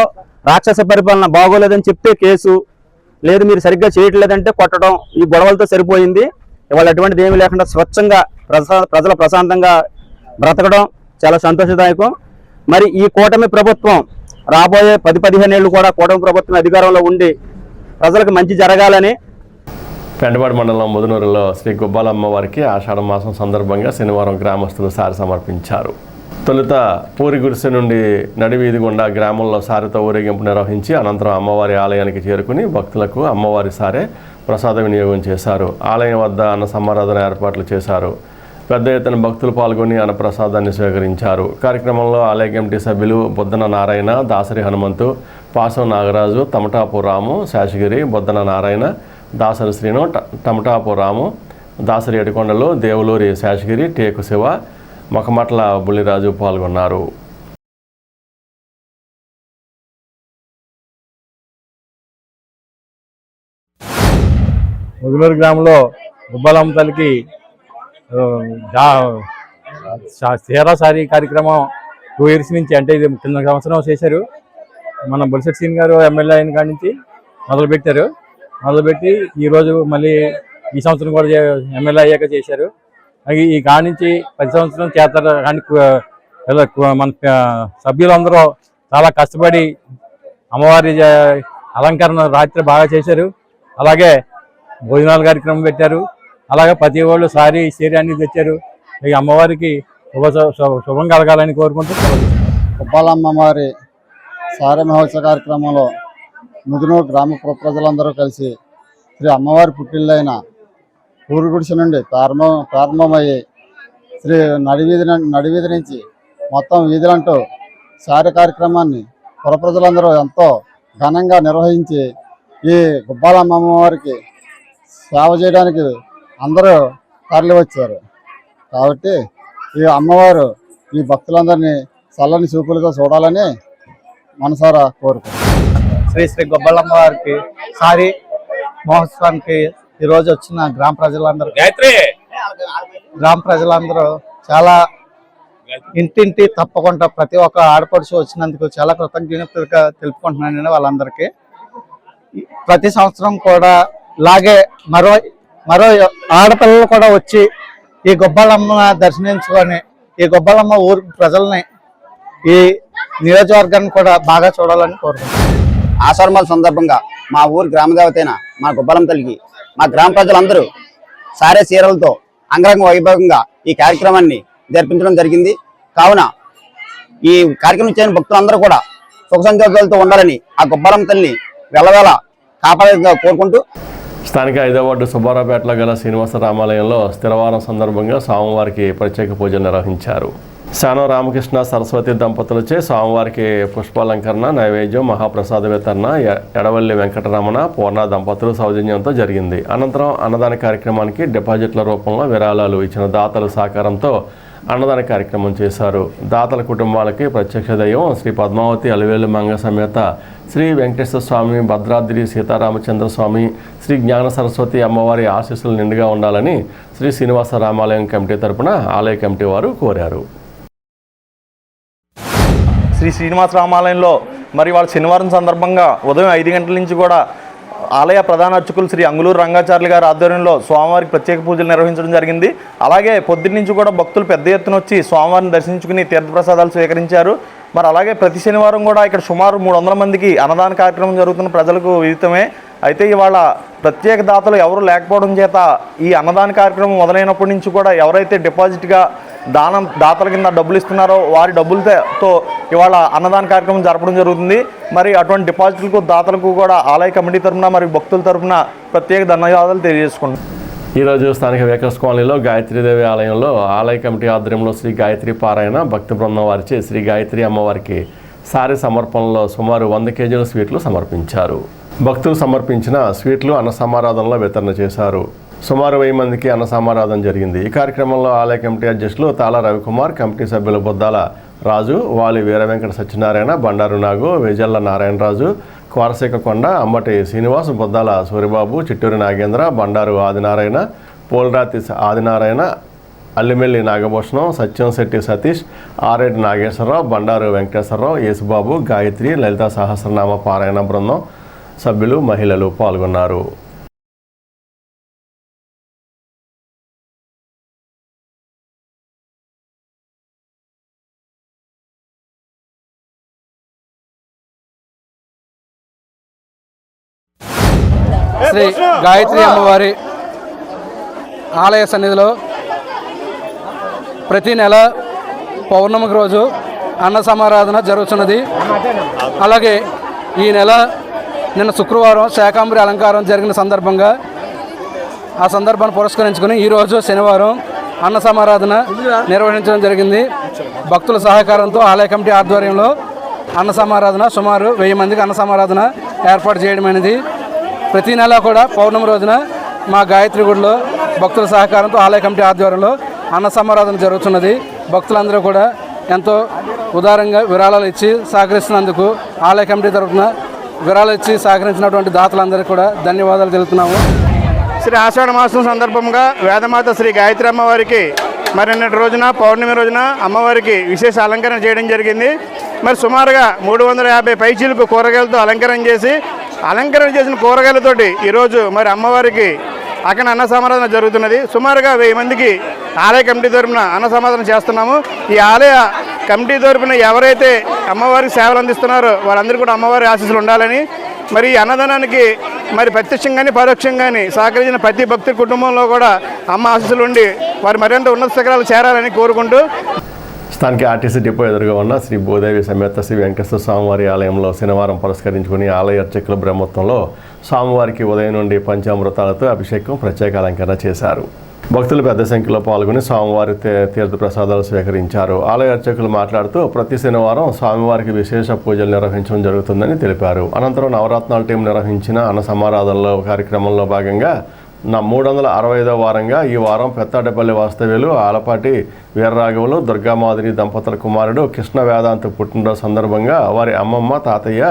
Speaker 20: రాక్షస పరిపాలన బాగోలేదని చెప్తే కేసు, లేదు మీరు సరిగ్గా చేయట్లేదంటే కొట్టడం, ఈ గొడవలతో సరిపోయింది. ఇవాళ అటువంటిది ఏమీ లేకుండా స్వచ్ఛంగా ప్రజలు ప్రశాంతంగా బ్రతకడం చాలా సంతోషదాయకం. మరి ఈ కూటమి ప్రభుత్వం రాబోయే 10-15 ఏళ్ళు కూడా కూటమి ప్రభుత్వం అధికారంలో ఉండి ప్రజలకు మంచి జరగాలని.
Speaker 1: పెంటపాడు మండలం ముదునూరులో శ్రీ గుబ్బాల అమ్మవారికి ఆషాఢ మాసం సందర్భంగా శనివారం గ్రామస్తులు సారి సమర్పించారు. తొలుత పూరి గుడిసె నుండి నడివీధి గుండా గ్రామంలో సారితో ఊరేగింపు నిర్వహించి అనంతరం అమ్మవారి ఆలయానికి చేరుకుని భక్తులకు అమ్మవారి సారే ప్రసాద వినియోగం చేశారు. ఆలయం వద్ద అన్న సమారాధన ఏర్పాట్లు చేశారు. పెద్ద ఎత్తున భక్తులు పాల్గొని అన్నప్రసాదాన్ని స్వీకరించారు. కార్యక్రమంలో ఆలయ కమిటీ సభ్యులు బొద్దన నారాయణ, దాసరి హనుమంతు, పాసం నాగరాజు, తమటాపు రాము, శేషగిరి, బొద్దన నారాయణ, దాసరి శ్రీను, టమటాపు రాము, దాసరి ఏడుకొండలు, దేవులూరి శేషగిరి, టేకు శివ, మొకమట్ల బుల్లిరాజు పాల్గొన్నారు.
Speaker 21: ముదునూరు గ్రామంలో గుబ్బాలమ్మ తల్లికి చీరాసారి కార్యక్రమం 2 years నుంచి, అంటే ఇది కింద సంవత్సరం చేశారు. మన బొలిశెట్టి సీన్ గారు ఎమ్మెల్యే అయిన కాడి నుంచి మొదలుపెట్టి ఈరోజు మళ్ళీ ఈ సంవత్సరం కూడా ఎమ్మెల్యే అయ్యాక చేశారు. ఈ కాడి నుంచి 10 సంవత్సరం చేస్తారు. కానీ మన సభ్యులందరూ చాలా కష్టపడి అమ్మవారి అలంకరణ రాత్రి బాగా చేశారు. అలాగే భోజనాల కార్యక్రమం పెట్టారు. అలాగే ప్రతి వాళ్ళు సారీ అన్ని తెచ్చారు. ఈ అమ్మవారికి శుభం కలగాలని కోరుకుంటూ
Speaker 22: గుబ్బాలమ్మవారి సారీ మహోత్సవ కార్యక్రమంలో ముదునూరు గ్రామ ప్రజలందరూ కలిసి శ్రీ అమ్మవారి పుట్టిల్లైన పూరి గుడిసె నుండి ప్రారంభమయ్యి శ్రీ నడివీధి నుంచి మొత్తం వీధులంటూ సారీ కార్యక్రమాన్ని పుర ప్రజలందరూ ఎంతో ఘనంగా నిర్వహించి ఈ గుబ్బాలమ్మవారికి సేవ చేయడానికి అందరూ తరలి వచ్చారు. కాబట్టి ఈ అమ్మవారు ఈ భక్తులందరినీ చల్లని చూపులతో చూడాలని మనసారా కోరుకుంటున్నాను.
Speaker 23: శ్రీ గుబ్బాలమ్మవారికి సారీ మహోత్సవానికి ఈరోజు వచ్చిన గ్రామ ప్రజలందరూ చాలా ఇంటింటి తప్పకుండా ప్రతి ఒక్క ఆడపడుచు వచ్చినందుకు చాలా కృతజ్ఞతగా తెలుపుకుంటున్నాను నేను వాళ్ళందరికీ. ప్రతి సంవత్సరం కూడా ఇలాగే మరో ఆడపిల్లలు కూడా వచ్చి ఈ గుబ్బాలమ్మ దర్శించుకొని ఈ గుబ్బాలమ్మ ఊరు ప్రజల్ని ఈ నియోజకవర్గాన్ని కూడా బాగా చూడాలని కోరుకుంటున్నాను.
Speaker 24: ఆషాఢమాసం సందర్భంగా మా ఊరు గ్రామదేవత అయిన మా గుబ్బాలమ్మ తల్లికి మా గ్రామ ప్రజలందరూ సారే చీరలతో అంగరంగ వైభవంగా ఈ కార్యక్రమాన్ని జరిపించడం జరిగింది. కావున ఈ కార్యక్రమం చేయని భక్తులందరూ కూడా సుఖ సంతోషాలతో ఉండాలని ఆ గుబ్బాలమ్మ తల్లిని వెళ్ళవేళ కాపాడేదిగా కోరుకుంటూ.
Speaker 1: స్థానిక 5వ వార్డు సుబ్బారావుపేటలో గల శ్రీనివాస రామాలయంలో స్థిరవారం సందర్భంగా స్వామివారికి ప్రత్యేక పూజలు నిర్వహించారు. శానం రామకృష్ణ సరస్వతి దంపతులచే స్వామివారికి పుష్పాలంకరణ, నైవేద్యం, మహాప్రసాద వితరణ ఎడవల్లి వెంకటరమణ, పూర్ణ దంపతులు సౌజన్యంతో జరిగింది. అనంతరం అన్నదాన కార్యక్రమానికి డిపాజిట్ల రూపంలో విరాళాలు ఇచ్చిన దాతల సహకారంతో అన్నదాన కార్యక్రమం చేశారు. దాతల కుటుంబాలకి ప్రత్యక్ష దైవం శ్రీ పద్మావతి అలివేలు మంగ సమేత శ్రీ వెంకటేశ్వర స్వామి, భద్రాద్రి సీతారామచంద్ర స్వామి, శ్రీ జ్ఞాన సరస్వతి అమ్మవారి ఆశీస్సులు నిండుగా ఉండాలని శ్రీ శ్రీనివాస రామాలయం కమిటీ తరపున ఆలయ కమిటీ వారు కోరారు.
Speaker 25: శ్రీ శ్రీనివాస రామాలయంలో మరి వాళ్ళ శనివారం సందర్భంగా ఉదయం 5 గంటల నుంచి కూడా
Speaker 2: ఆలయ ప్రధాన అర్చకులు శ్రీ అంగులూరు రంగాచార్యులు గారి ఆధ్వర్యంలో స్వామివారికి ప్రత్యేక పూజలు నిర్వహించడం జరిగింది. అలాగే పొద్దున్న నుంచి కూడా భక్తులు పెద్ద ఎత్తున వచ్చి స్వామివారిని దర్శించుకుని తీర్థప్రసాదాలు స్వీకరించారు. మరి అలాగే ప్రతి శనివారం కూడా ఇక్కడ సుమారు 300 మందికి అన్నదాన కార్యక్రమం జరుగుతున్న ప్రజలకు విదితమే. అయితే ఇవాళ ప్రత్యేక దాతలు ఎవరు లేకపోవడం చేత ఈ అన్నదాన కార్యక్రమం మొదలైనప్పటి నుంచి కూడా ఎవరైతే డిపాజిట్గా దాతల కింద డబ్బులు ఇస్తున్నారో వారి డబ్బులతో ఇవాళ అన్నదాన కార్యక్రమం జరపడం జరుగుతుంది. మరి అటువంటి డిపాజిట్లకు దాతలకు కూడా ఆలయ కమిటీ తరఫున మరియు భక్తుల తరఫున ప్రత్యేక ధన్యవాదాలు తెలియజేసుకున్నాం.
Speaker 1: ఈరోజు స్థానిక వేకర్స్ కాలనీలో గాయత్రీదేవి ఆలయంలో ఆలయ కమిటీ ఆధ్వర్యంలో శ్రీ గాయత్రి పారాయణ భక్తి బృందం వారిచే శ్రీ గాయత్రి అమ్మవారికి సారీ సమర్పణలో సుమారు 100 కేజీల స్వీట్లు సమర్పించారు. భక్తులు సమర్పించిన స్వీట్లు అన్న సమారాధనలో వితరణ చేశారు. సుమారు 1000 మందికి అన్న సమారాధన జరిగింది. ఈ కార్యక్రమంలో ఆలయ కమిటీ అధ్యక్షులు తాళ రవికుమార్, కమిటీ సభ్యులు బొద్దాల రాజు, వాలి వీర వెంకట సత్యనారాయణ, బండారు నాగు, వేజల్ల నారాయణరాజు, కోరశేఖ కొండ, అంబటి శ్రీనివాస్, బొద్దాల సూరిబాబు, చిట్టూరి నాగేంద్ర, బండారు ఆదినారాయణ, పోల్రాతి ఆదినారాయణ, అల్లిమెల్లి నాగభూషణం, సత్యం శెట్టి సతీష్, ఆరేటి నాగేశ్వరరావు, బండారు వెంకటేశ్వరరావు, యేసుబాబు, గాయత్రి, లలితా సహస్రనామ పారాయణ బృందం సభ్యులు, మహిళలు పాల్గొన్నారు.
Speaker 4: శ్రీ గాయత్రి అమ్మవారి ఆలయ సన్నిధిలో ప్రతి నెల పౌర్ణమికి రోజు అన్న సమారాధన జరుగుతున్నది. అలాగే ఈ నెల నిన్న శుక్రవారం శాకాంబరి అలంకారం జరిగిన సందర్భంగా ఆ సందర్భాన్ని పురస్కరించుకుని ఈరోజు శనివారం అన్న సమారాధన నిర్వహించడం జరిగింది. భక్తుల సహకారంతో ఆలయ కమిటీ ఆధ్వర్యంలో అన్న సమారాధన సుమారు 1000 మందికి అన్న సమారాధన ఏర్పాటు చేయడం అనేది ప్రతి నెల కూడా పౌర్ణమి రోజున మా గాయత్రి గుడిలో భక్తుల సహకారంతో ఆలయ కమిటీ ఆధ్వర్యంలో అన్న సమారాధన జరుగుతున్నది. భక్తులందరూ కూడా ఎంతో ఉదారంగా విరాళాలు ఇచ్చి సహకరిస్తున్నందుకు ఆలయ కమిటీ తరఫున విరాళాలు ఇచ్చి సహకరించినటువంటి దాతలందరికీ కూడా ధన్యవాదాలు తెలుపుతున్నాము.
Speaker 14: శ్రీ ఆషాఢ మాసం సందర్భంగా వేదమాత శ్రీ గాయత్రి అమ్మవారికి మరి నిన్నటి రోజున పౌర్ణమి రోజున అమ్మవారికి విశేష అలంకరణ చేయడం జరిగింది. మరి సుమారుగా 350 పైచీలకు కూరగాయలతో అలంకరణ చేసిన కూరగాయలతోటి ఈరోజు మరి అమ్మవారికి అక్కడ అన్న సమారాధన జరుగుతున్నది. సుమారుగా 1000 మందికి ఆలయ కమిటీ తరపున అన్న సమారాధన చేస్తున్నాము. ఈ ఆలయ కమిటీ తరపున ఎవరైతే అమ్మవారికి సేవలు అందిస్తున్నారో వాళ్ళందరూ కూడా అమ్మవారి ఆశీస్సులు ఉండాలని, మరి ఈ అన్నదానానికి మరి ప్రత్యక్షంగాని పరోక్షంగాని సహకరించిన ప్రతి భక్తి కుటుంబంలో కూడా అమ్మ ఆశీస్సులు ఉండి వారు మరింత ఉన్నత శిఖరాలు చేరాలని కోరుకుంటూ
Speaker 1: స్థానిక ఆర్టీసీ డిపో ఎదురుగా ఉన్న శ్రీ భూదేవి సమేత శ్రీ వెంకటేశ్వర స్వామివారి ఆలయంలో శనివారం పురస్కరించుకుని ఆలయ అర్చకుల బ్రహ్మోత్సవంలో స్వామివారికి ఉదయం నుండి పంచామృతాలతో అభిషేకం, ప్రత్యేక అలంకరణ చేశారు. భక్తులు పెద్ద సంఖ్యలో పాల్గొని స్వామివారి తీర్థప్రసాదాలు స్వీకరించారు. ఆలయ అర్చకులు మాట్లాడుతూ ప్రతి శనివారం స్వామివారికి విశేష పూజలు నిర్వహించడం జరుగుతుందని తెలిపారు. అనంతరం నవరత్నాల టీం నిర్వహించిన అన్న సమారాధనలో కార్యక్రమంలో భాగంగా 365వ వారంగా ఈ వారం పెత్తాడపల్లి వాస్తవ్యులు ఆలపాటి వీరరాఘవులు, దుర్గామాధురి దంపతుల కుమారుడు కృష్ణ వేదాంత్ పుట్టినరోజు సందర్భంగా వారి అమ్మమ్మ, తాతయ్య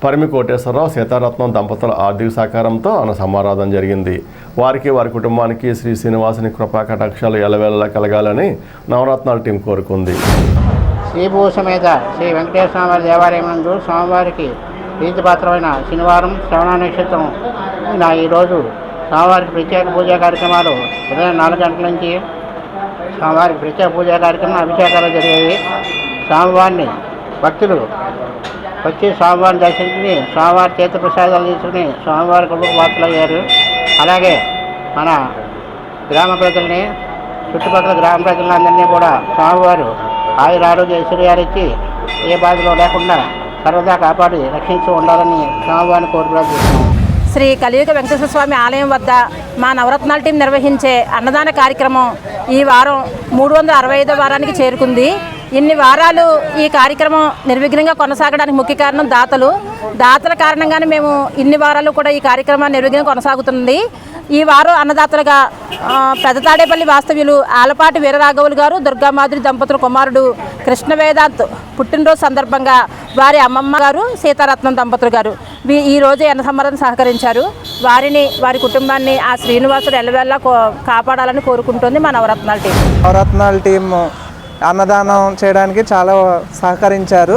Speaker 1: పరిమి కోటేశ్వరరావు, సీతారత్నం దంపతుల ఆర్థిక సహకారంతో అన్న సమారాధన జరిగింది. వారికి, వారి కుటుంబానికి శ్రీ శ్రీనివాసుని కృపా కటాక్షాలు ఎలవేళలా కలగాలని నవరత్నాల టీం కోరుకుంది.
Speaker 6: శ్రీభూసమేత శ్రీ వెంకటేశ్వర స్వామి దేవాలయం నందు స్వామివారికి ప్రీతిపాత్రమైన శనివారం శ్రవణ నక్షత్రం ఈరోజు స్వామివారికి ప్రత్యేక పూజా కార్యక్రమాలు ఉదయం 4 గంటల నుంచి స్వామివారికి ప్రత్యేక పూజా కార్యక్రమం, అభిషేకాలు జరిగాయి. స్వామివారిని భక్తులు వచ్చి స్వామివారిని దర్శించుకుని స్వామివారి తీర్థప్రసాదాలు తీసుకుని స్వామివారి కృపకు పాత్రలయ్యారు. అలాగే మన గ్రామ ప్రజల్ని, చుట్టుపక్కల గ్రామ ప్రజలందరినీ కూడా స్వామివారు ఆయురారోగ్య ఐశ్వర్యాలు ఇచ్చి ఏ బాధలో లేకుండా సర్వదా కాపాడి రక్షించి ఉండాలని స్వామివారిని కోరుకుంటున్నాం.
Speaker 19: శ్రీ కలియుగ వెంకటేశ్వర స్వామి ఆలయం వద్ద మా నవరత్నాల టీం నిర్వహించే అన్నదాన కార్యక్రమం ఈ వారం 365వ వారానికి చేరుకుంది. ఇన్ని వారాలు ఈ కార్యక్రమం నిర్విఘ్నంగా కొనసాగడానికి ముఖ్య కారణం దాతల కారణంగానే మేము ఇన్ని వారాలు కూడా ఈ కార్యక్రమం నిర్విఘ్నంగా కొనసాగుతుంది. ఈ వారం అన్నదాతలుగా పెద్ద తాడేపల్లి వాస్తవ్యులు ఆలపాటి వీరరాఘవులు గారు, దుర్గామాధురి దంపతుల కుమారుడు కృష్ణ వేదాంత్ పుట్టినరోజు సందర్భంగా వారి అమ్మమ్మ గారు, సీతారత్నం దంపతులు గారు ఈ రోజు అన్న సమారాధన సహకరించారు. వారిని, వారి కుటుంబాన్ని ఆ శ్రీనివాసుడు ఎల్లవేళలా కాపాడాలని కోరుకుంటుంది మా నవరత్నాల టీం.
Speaker 7: నవరత్నాల టీం అన్నదానం చేయడానికి చాలా సహకరించారు.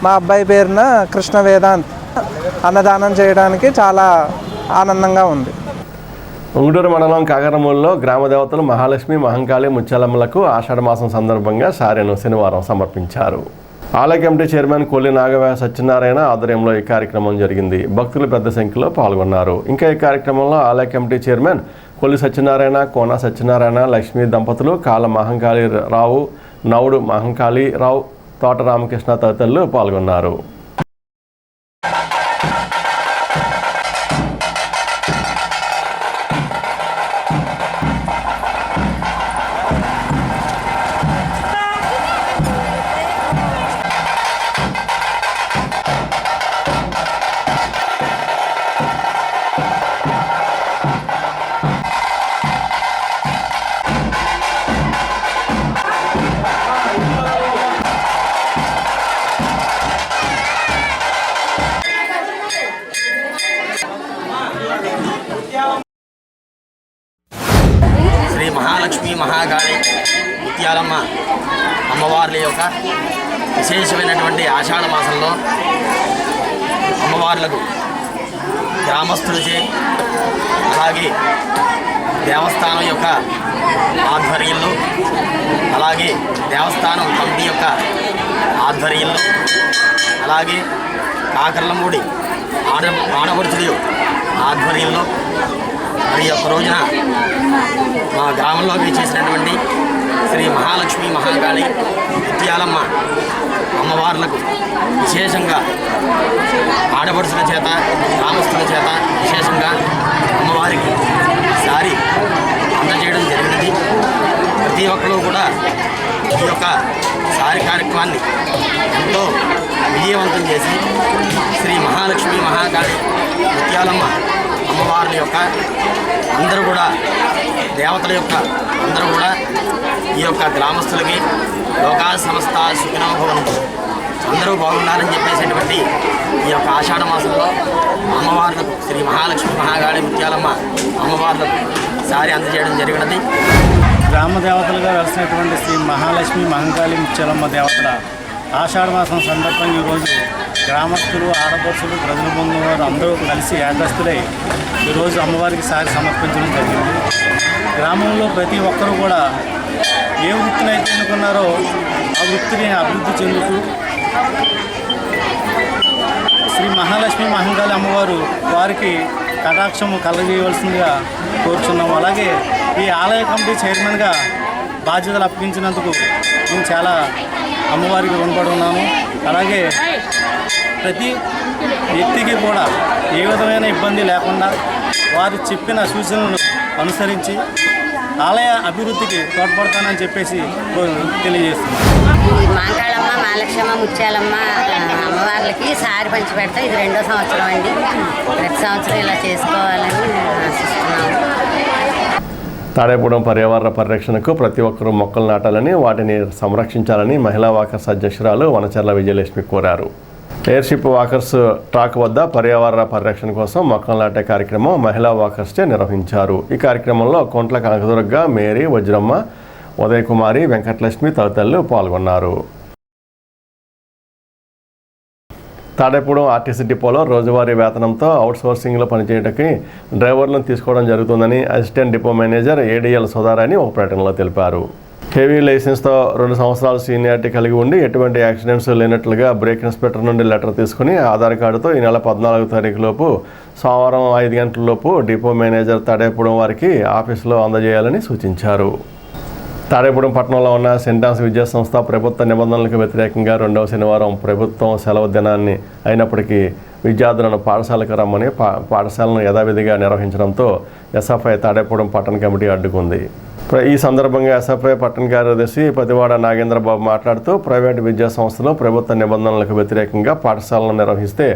Speaker 7: మా అబ్బాయి పేరున కృష్ణ వేదాంత్ అన్నదానం చేయడానికి చాలా ఆనందంగా ఉంది.
Speaker 1: ఉంగుటూరు మండలం కాగరమూలలో గ్రామ దేవతలు మహాలక్ష్మి, మహంకాళి, ముత్యాలమ్మలకు ఆషాఢమాసం సందర్భంగా సారెను శనివారం సమర్పించారు. ఆలయ కమిటీ చైర్మన్ కొల్లి నాగ సత్యనారాయణ ఆధ్వర్యంలో ఈ కార్యక్రమం జరిగింది. భక్తులు పెద్ద సంఖ్యలో పాల్గొన్నారు. ఇంకా ఈ కార్యక్రమంలో ఆలయ కమిటీ చైర్మన్ కొల్లి సత్యనారాయణ, కోన సత్యనారాయణ, లక్ష్మీ దంపతులు, కాల మహంకాళి రావు, నవుడు మహంకాళి రావు, తోట రామకృష్ణ తదితరులు పాల్గొన్నారు.
Speaker 8: శ్రీ మహాలక్ష్మి, మహాకాళి, ముత్యాలమ్మ అమ్మవార్ల యొక్క విశేషమైనటువంటి ఆషాఢ మాసంలో అమ్మవార్లకు గ్రామస్తులచే అలాగే దేవస్థానం యొక్క ఆధ్వర్యంలో అలాగే దేవస్థానం కమిటీ యొక్క ఆధ్వర్యంలో అలాగే కాకర్లమూడి ఆడపడుచుడి ఆధ్వర్యంలో మరి యొక్క రోజున మా గ్రామంలోకి చేసినటువంటి శ్రీ మహాలక్ష్మి, మహాకాళి, ముత్యాలమ్మ అమ్మవార్లకు విశేషంగా ఆడపడుచుల చేత, గ్రామస్తుల చేత విశేషంగా అమ్మవారికి సారి అందజేయడం జరిగినది. ప్రతి ఒక్కరూ కూడా ఈ యొక్క సారి కార్యక్రమాన్ని ఎంతో విజయవంతం చేసి శ్రీ మహాలక్ష్మి, మహాకాళి, ముత్యాలమ్మ అమ్మవార్ల యొక్క అందరూ కూడా దేవతల యొక్క అందరూ కూడా ఈ యొక్క గ్రామస్తులకి లోకా సంస్థ సుఖినో భవంతు అందరూ బాగున్నారని చెప్పేసేటువంటి ఈ యొక్క ఆషాఢ మాసంలో అమ్మవార్లకు శ్రీ మహాలక్ష్మి, మహాకాళి, ముత్యాలమ్మ అమ్మవార్లకు సారి అందజేయడం జరిగినది.
Speaker 9: గ్రామ దేవతలుగా వెలిసినటువంటి శ్రీ మహాలక్ష్మి, మహంకాళి, ముత్యాలమ్మ దేవతల ఆషాఢ మాసం సందర్భంగా ఈరోజు గ్రామస్తులు, ఆడపడుచులు, ప్రజల బంధువులు అందరూ కలిసి ఏకస్తులై ఈరోజు అమ్మవారికి సారి సమర్పించడం జరిగింది. గ్రామంలో ప్రతి ఒక్కరూ కూడా ఏ వృత్తిని అయితే ఎన్నుకున్నారో ఆ వృత్తిని అభివృద్ధి చెందుతూ శ్రీ మహాలక్ష్మి, మహంకాళి అమ్మవారు వారికి కటాక్షము కలగజేయవలసిందిగా కోరుచున్నాము. అలాగే ఈ ఆలయ కమిటీ చైర్మన్గా బాధ్యతలు అప్పగించినందుకు నేను చాలా అమ్మవారికి రుణపడి ఉన్నాను. అలాగే ప్రతి వ్యక్తికి కూడా ఏ విధమైన ఇబ్బంది లేకుండా వారు చెప్పిన సూచనలను అనుసరించి ఆలయ అభివృద్ధికి తోడ్పడతానని చెప్పేసి తెలియజేస్తున్నాను.
Speaker 10: మహంకాళమ్మ, మహాలక్ష్మమ్మ, ముత్యాలమ్మ అమ్మవార్లకి సారి పంచి పెడతా. ఇది 2వ సంవత్సరం అండి. ప్రతి సంవత్సరం ఇలా చేసుకోవాలని ఆశిస్తున్నాము.
Speaker 1: తాడేపూడెం పర్యావరణ పరిరక్షణకు ప్రతి ఒక్కరూ మొక్కలు నాటాలని, వాటిని సంరక్షించాలని మహిళా వాకర్స్ అధ్యక్షురాలు వనచర్ల విజయలక్ష్మి కోరారు. ఎయిర్షిప్ వాకర్స్ ట్రాక్ వద్ద పర్యావరణ పరిరక్షణ కోసం మొక్కలు నాటే కార్యక్రమం మహిళా వాకర్స్ డే నిర్వహించారు. ఈ కార్యక్రమంలో కొంట్ల కనకదుర్గ, మేరీ, వజ్రమ్మ, ఉదయ్ కుమారి, వెంకటలక్ష్మి తదితరులు పాల్గొన్నారు. తాడేపూడెం ఆర్టీసీ డిపోలో రోజువారీ వేతనంతో అవుట్సోర్సింగ్లో పనిచేయడానికి డ్రైవర్లను తీసుకోవడం జరుగుతుందని అసిస్టెంట్ డిపో మేనేజర్ ఏడీఎల్ సుధారాణి ఒక ప్రకటనలో తెలిపారు. హెవీ లైసెన్స్తో 2 సంవత్సరాల సీనియారిటీ కలిగి ఉండి ఎటువంటి యాక్సిడెంట్స్ లేనట్లుగా బ్రేక్ ఇన్స్పెక్టర్ నుండి లెటర్ తీసుకుని ఆధార్ కార్డుతో ఈ నెల 14వ తారీఖులోపు సోమవారం 5 గంటలలోపు డిపో మేనేజర్ తాడేపూడెం వారికి ఆఫీసులో అందజేయాలని సూచించారు. తాడేపూడెం పట్టణంలో ఉన్న సెయింట్ ఆన్స్ విద్యా సంస్థ ప్రభుత్వ నిబంధనలకు వ్యతిరేకంగా 2వ శనివారం ప్రభుత్వం సెలవు దినాన్ని అయినప్పటికీ విద్యార్థులను పాఠశాలకు రమ్మని పాఠశాలను యథావిధిగా నిర్వహించడంతో ఎస్ఎఫ్ఐ తాడేపూడెం పట్టణ కమిటీ అడ్డుకుంది. ఈ సందర్భంగా ఎస్ఎఫ్ఐ పట్టణ కార్యదర్శి పతివాడ నాగేంద్రబాబు మాట్లాడుతూ ప్రైవేటు విద్యా సంస్థలు ప్రభుత్వ నిబంధనలకు వ్యతిరేకంగా పాఠశాలను నిర్వహిస్తే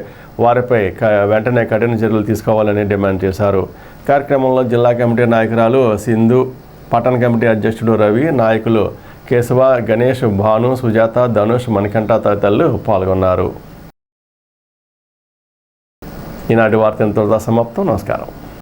Speaker 1: వారిపై వెంటనే కఠిన చర్యలు తీసుకోవాలని డిమాండ్ చేశారు. కార్యక్రమంలో జిల్లా కమిటీ నాయకురాలు సింధు, పట్టణ కమిటీ అధ్యక్షుడు రవి, నాయకులు కేశవ, గణేష్, భాను, సుజాత, ధనుష్, మణికంఠ తదితరులు పాల్గొన్నారు. ఈనాటి వార్త ఇంతటితో సమాప్తం. నమస్కారం.